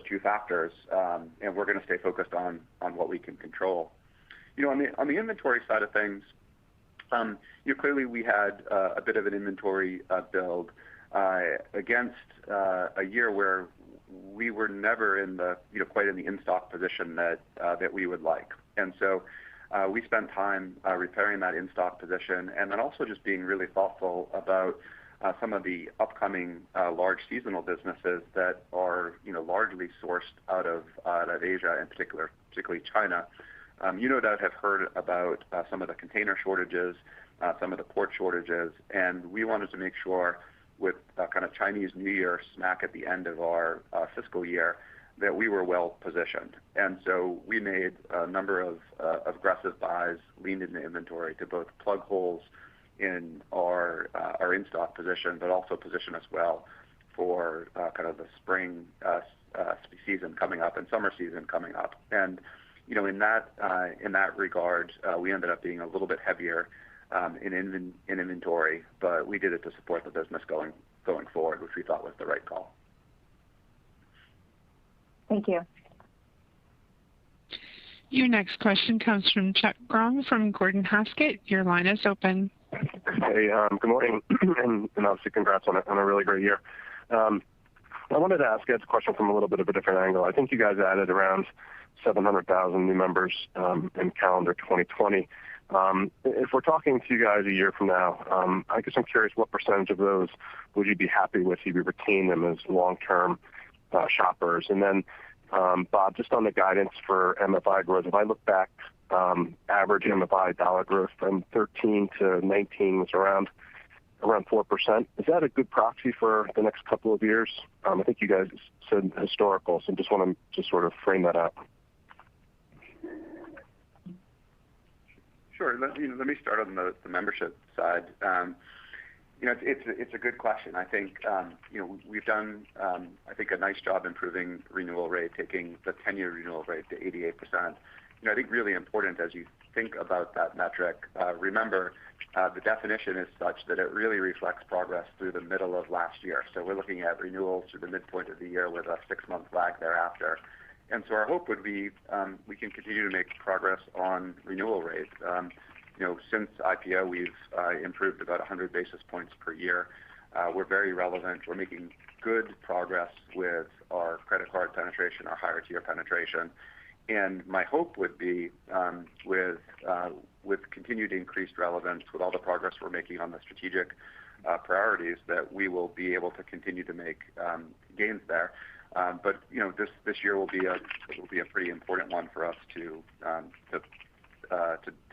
two factors, and we're going to stay focused on what we can control. On the inventory side of things, clearly we had a bit of an inventory build against a year where we were never in the quite in the in-stock position that we would like. And so we spent time repairing that in-stock position, and then also just being really thoughtful about some of the upcoming large seasonal businesses that are largely sourced out of Asia, in particularly China. No doubt have heard about some of the container shortages, some of the port shortages, and we wanted to make sure with kind of Chinese New Year smack at the end of our fiscal year that we were well positioned. And so we made a number of aggressive buys, leaned into inventory to both plug holes in our in-stock position, but also position us well for kind of the spring season coming up and summer season coming up. And in that regard, we ended up being a little bit heavier in inventory, but we did it to support the business going forward, which we thought was the right call. Thank you. Your next question comes from Chuck Grom from Gordon Haskett. Your line is open. Hey, good morning, and obviously congrats on a really great year. I wanted to ask Ed's question from a little bit of a different angle. I think you guys added around 700,000 new members in calendar 2020. If we're talking to you guys a year from now, I guess I'm curious what percentage of those would you be happy with if you retain them as long-term shoppers? And then, Bob, just on the guidance for MFI growth, if I look back, average MFI dollar growth from 13 to 19 was around 4%. Is that a good proxy for the next couple of years? I think you guys said historical, so just want to just sort of frame that out. Sure. Let me start on the membership side. It's a good question. I think we've done I think a nice job improving renewal rate, taking the 10-year renewal rate to 88%. I think really important as you think about that metric, remember the definition is such that it really reflects progress through the middle of last year. So we're looking at renewals through the midpoint of the year with a 6-month lag thereafter. And so our hope would be we can continue to make progress on renewal rate. Since IPO, we've improved about 100 basis points per year. We're very relevant. We're making good progress with our credit card penetration, our higher tier penetration. And my hope would be with continued increased relevance, with all the progress we're making on the strategic priorities, that we will be able to continue to make gains there. But this year will be a pretty important one for us to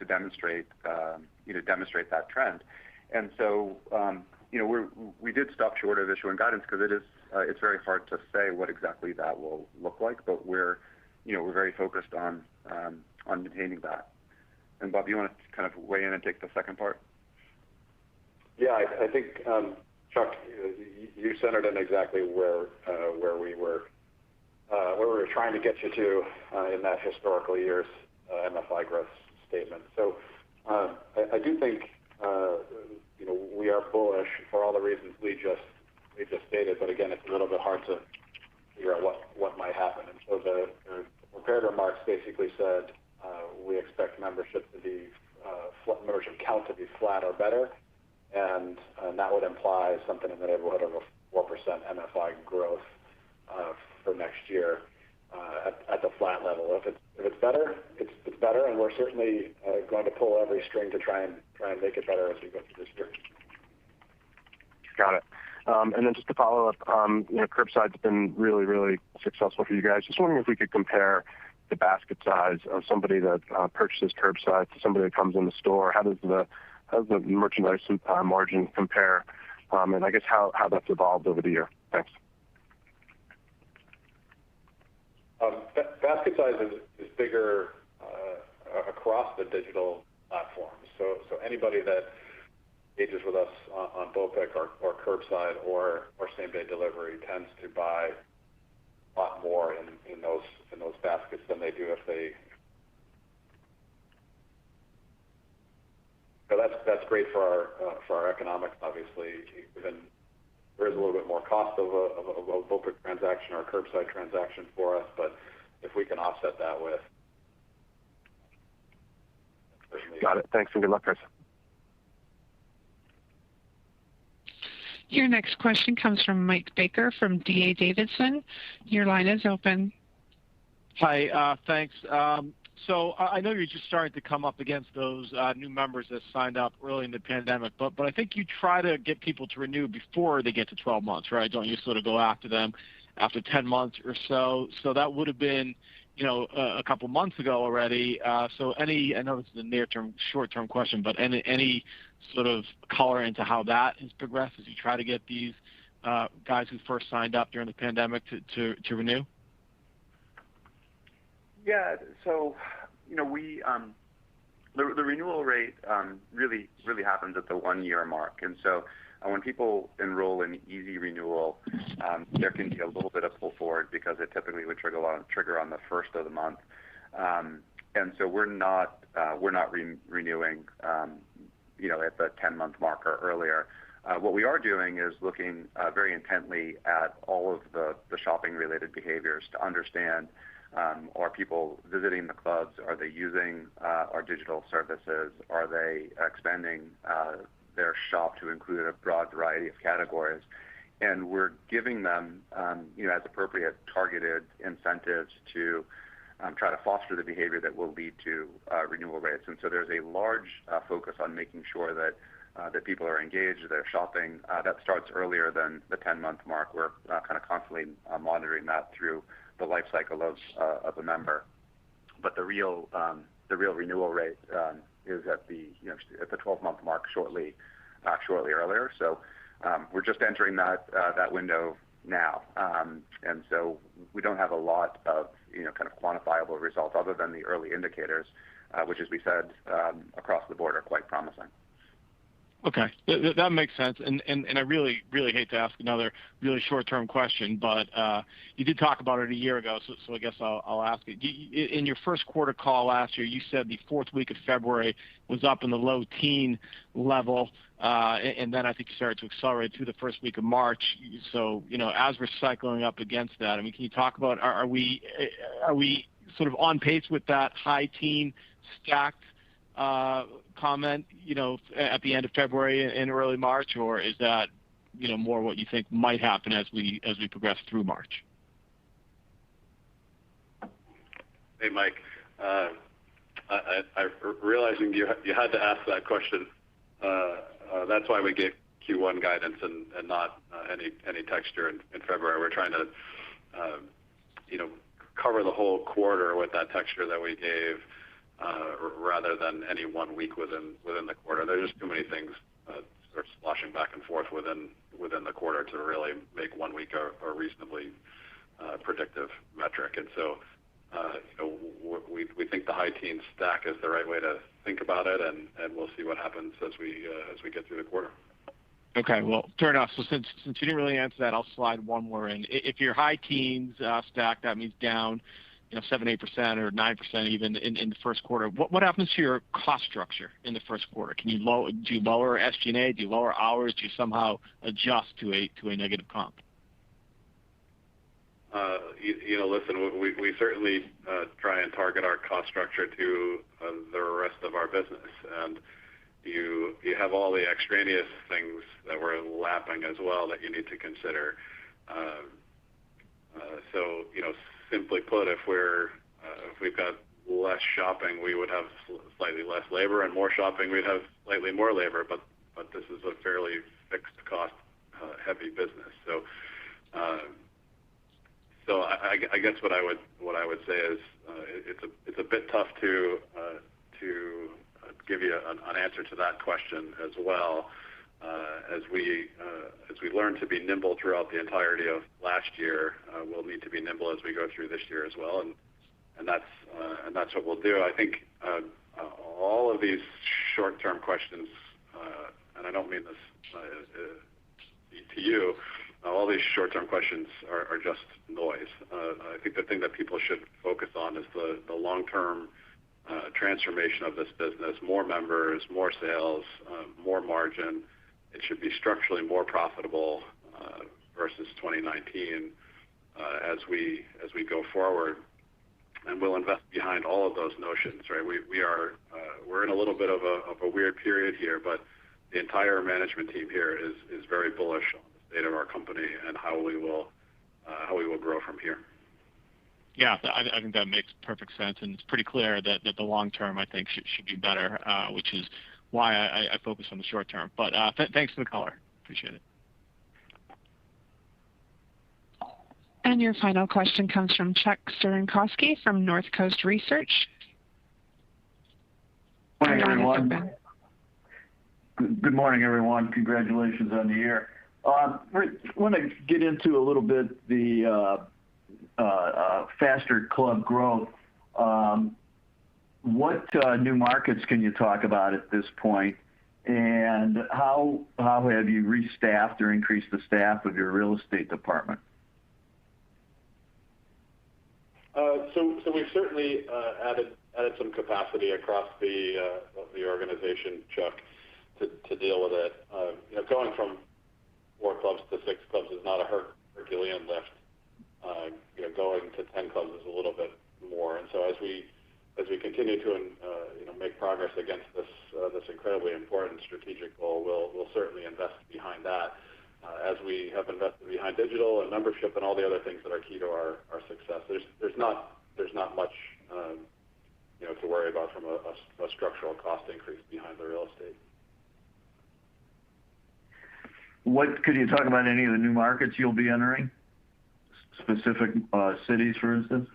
demonstrate that trend. And so we did stop short of issuing guidance because it's very hard to say what exactly that will look like, but we're very focused on maintaining that. And Bob, you want to kind of weigh in and take the second part? Yeah, I think Chuck, you centered in exactly where we were trying to get you to in that historical years MFI growth statement. So I do think we are bullish for all the reasons we just stated, but again, it's a little bit hard to figure out what might happen. And so the prepared remarks basically said we expect membership count to be flat or better, and that would imply something in the neighborhood of a 4% MFI growth for next year at the flat level. If it's better, it's better, and we're certainly going to pull every string to try and make it better as we go through this year. Got it. And then just to follow up, curbside's been really, really successful for you guys. Just wondering if we could compare the basket size of somebody that purchases curbside to somebody that comes in the store. How does the merchandise margin compare? And I guess how that's evolved over the year. Thanks. Basket size is bigger across the digital platforms. So anybody that engages with us on BOPIC or curbside or same-day delivery tends to buy a lot more in those baskets than they do if they. So that's great for our economics, obviously. Even there is a little bit more cost of a BOPIC transaction or a curbside transaction for us, but if we can offset that with. Got it. Thanks and good luck, guys. Your next question comes from Mike Baker from D.A. Davidson. Your line is open. Hi, thanks. So I know you're just starting to come up against those new members that signed up early in the pandemic, but I think you try to get people to renew before they get to 12 months, right? Don't you sort of go after them after 10 months or so? So that would have been, a couple months ago already. So I know this is a near-term, short-term question, but any sort of color into how that has progressed as you try to get these guys who first signed up during the pandemic to renew? Yeah, so we the renewal rate really happens at the 1 year mark, and so when people enroll in Easy Renewal, there can be a little bit of pull forward because it typically would trigger on the first of the month, and so we're not renewing at the 10-month mark or earlier. What we are doing is looking very intently at all of the shopping-related behaviors to understand. Are people visiting the clubs? Are they using our digital services? Are they expanding their shop to include a broad variety of categories? And we're giving them, as appropriate, targeted incentives to try to foster the behavior that will lead to renewal rates. And so there's a large focus on making sure that people are engaged, they're shopping. That starts earlier than the 10-month mark. We're kind of constantly monitoring that through the life cycle of a member, but the real renewal rate is at the 12-month mark, shortly earlier. So we're just entering that window now, and so we don't have a lot of kind of quantifiable results other than the early indicators, which, as we said, across the board are quite promising. Okay, that makes sense. And I really hate to ask another really short-term question, but you did talk about it a year ago, so I guess I'll ask it. In your first quarter call last year, you said the fourth week of February was up in the low teen level, and then I think you started to accelerate through the first week of March. So, as we're cycling up against that, can you talk about are we sort of on pace with that high teen stacked comment, at the end of February and early March, or is that, more what you think might happen as we progress through March? Hey, Mike, I realizing you had to ask that question. That's why we gave Q1 guidance and not any texture in February. We're trying to, cover the whole quarter with that texture that we gave. Rather than any 1 week within the quarter. There's just too many things sort of sloshing back and forth within the quarter to really make 1 week a reasonably predictive metric. And so, we think the high teens stack is the right way to think about it, and we'll see what happens as we get through the quarter. Okay, well, fair enough. So since you didn't really answer that, I'll slide one more in. If your high teens stack, that means down 7-8% or 9% even in the first quarter. What happens to your cost structure in the first quarter? Do you lower SG&A? Do you lower hours? Do you somehow adjust to a negative comp? Listen, we certainly try and target our cost structure to the rest of our business, and you have all the extraneous things that we're lapping as well that you need to consider. So, simply put, if we've got less shopping, we would have slightly less labor, and more shopping, we'd have slightly more labor. But this is a fairly fixed cost heavy business. So I guess what I would say is it's a bit tough to give you an answer to that question as well. As we learn to be nimble throughout the entirety of last year, we'll need to be nimble as we go through this year as well, and that's what we'll do. I think all of these short-term questions, and I don't mean this to you, all these short-term questions are just noise. I think the thing that people should focus on is the long-term transformation of this business: more members, more sales, more margin. It should be structurally more profitable versus 2019 as we go forward, and we'll invest behind all of those notions. Right? We're in a little bit of a weird period here, but the entire management team here is very bullish on the state of our company and how we will grow from here. Yeah, I think that makes perfect sense, and it's pretty clear that the long term, I think, should be better, which is why I focus on the short term. But thanks for the color. Appreciate it. And your final question comes from Chuck Cerankosky from Northcoast Research. Morning, everyone. Good morning, everyone. Congratulations on the year. I want to get into a little bit the faster club growth. What new markets can you talk about at this point, and how have you restaffed or increased the staff of your real estate department? So we've certainly added some capacity across the organization, Chuck, to deal with it. Going from 4 clubs to 6 clubs is not a Herculean lift. Going to 10 clubs is a little bit more. And so as we continue to make progress against this incredibly important strategic goal, we'll certainly invest behind that, as we have invested behind digital and membership and all the other things that are key to our success. There's not much to worry about from a structural cost increase behind the real estate. Could you talk about any of the new markets you'll be entering? Specific cities, for instance?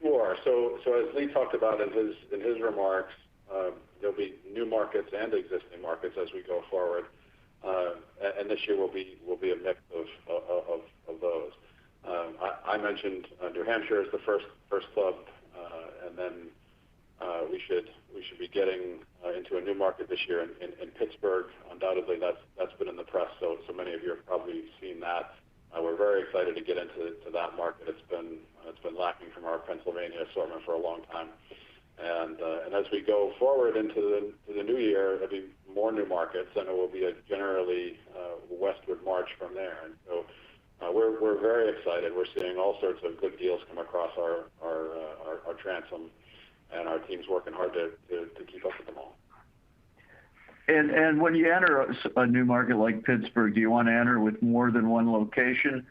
Sure. So as Lee talked about in his remarks, there'll be new markets and existing markets as we go forward, and this year will be a mix of those. I mentioned New Hampshire as the first club, and then we should be getting into a new market this year in Pittsburgh. Undoubtedly, that's been in the press, so many of you have probably seen that. We're very excited to get into that market. It's been lacking from our Pennsylvania assortment for a long time, and as we go forward into the new year, there'll be more new markets, and it will be a generally westward march from there. And so we're very excited. We're seeing all sorts of good deals come across our transom, and our team's working hard to keep up with them all. And when you enter a new market like Pittsburgh, do you want to enter with more than one location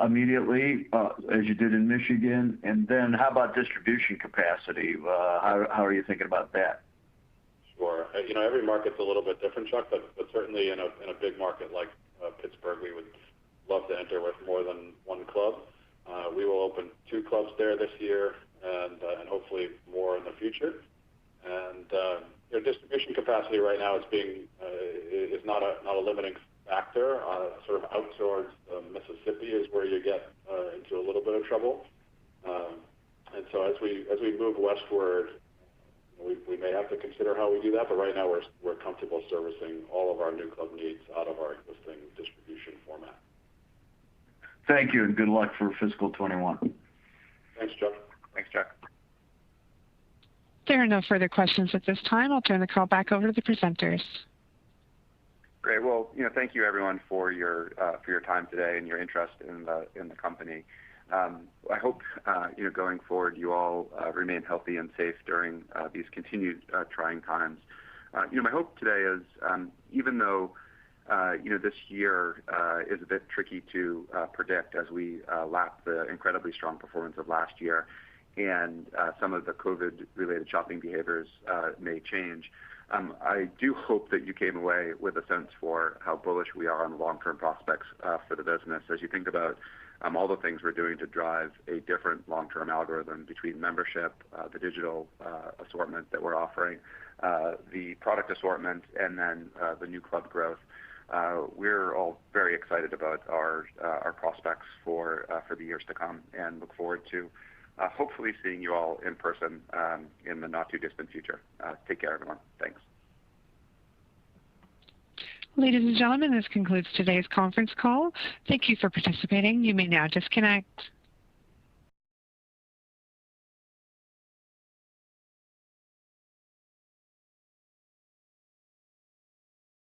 immediately, as you did in Michigan? And then how about distribution capacity? How are you thinking about that? Sure. Every market's a little bit different, Chuck, but certainly in a big market like Pittsburgh, we would love to enter with more than one club. We will open 2 clubs there this year, and hopefully more in the future. And distribution capacity right now is not a limiting factor. Sort of out towards Mississippi is where you get into a little bit of trouble. And so as we move westward, we may have to consider how we do that. But right now we're comfortable servicing all of our new club needs out of our existing distribution format. Thank you, and good luck for fiscal 21. Thanks, Chuck. Thanks, Chuck. There are no further questions at this time. I'll turn the call back over to the presenters. Great. Well, thank you everyone for your time today and your interest in the company. I hope going forward you all remain healthy and safe during these continued trying times. My hope today is even though this year is a bit tricky to predict as we lap the incredibly strong performance of last year, and some of the COVID-related shopping behaviors may change. I do hope that you came away with a sense for how bullish we are on the long-term prospects for the business as you think about all the things we're doing to drive a different long-term algorithm between membership, the digital assortment that we're offering, the product assortment, and then the new club growth. We're all very excited about our prospects for the years to come and look forward to hopefully seeing you all in person in the not too distant future. Take care, everyone. Thanks. Ladies and gentlemen, this concludes today's conference call. Thank you for participating. You may now disconnect.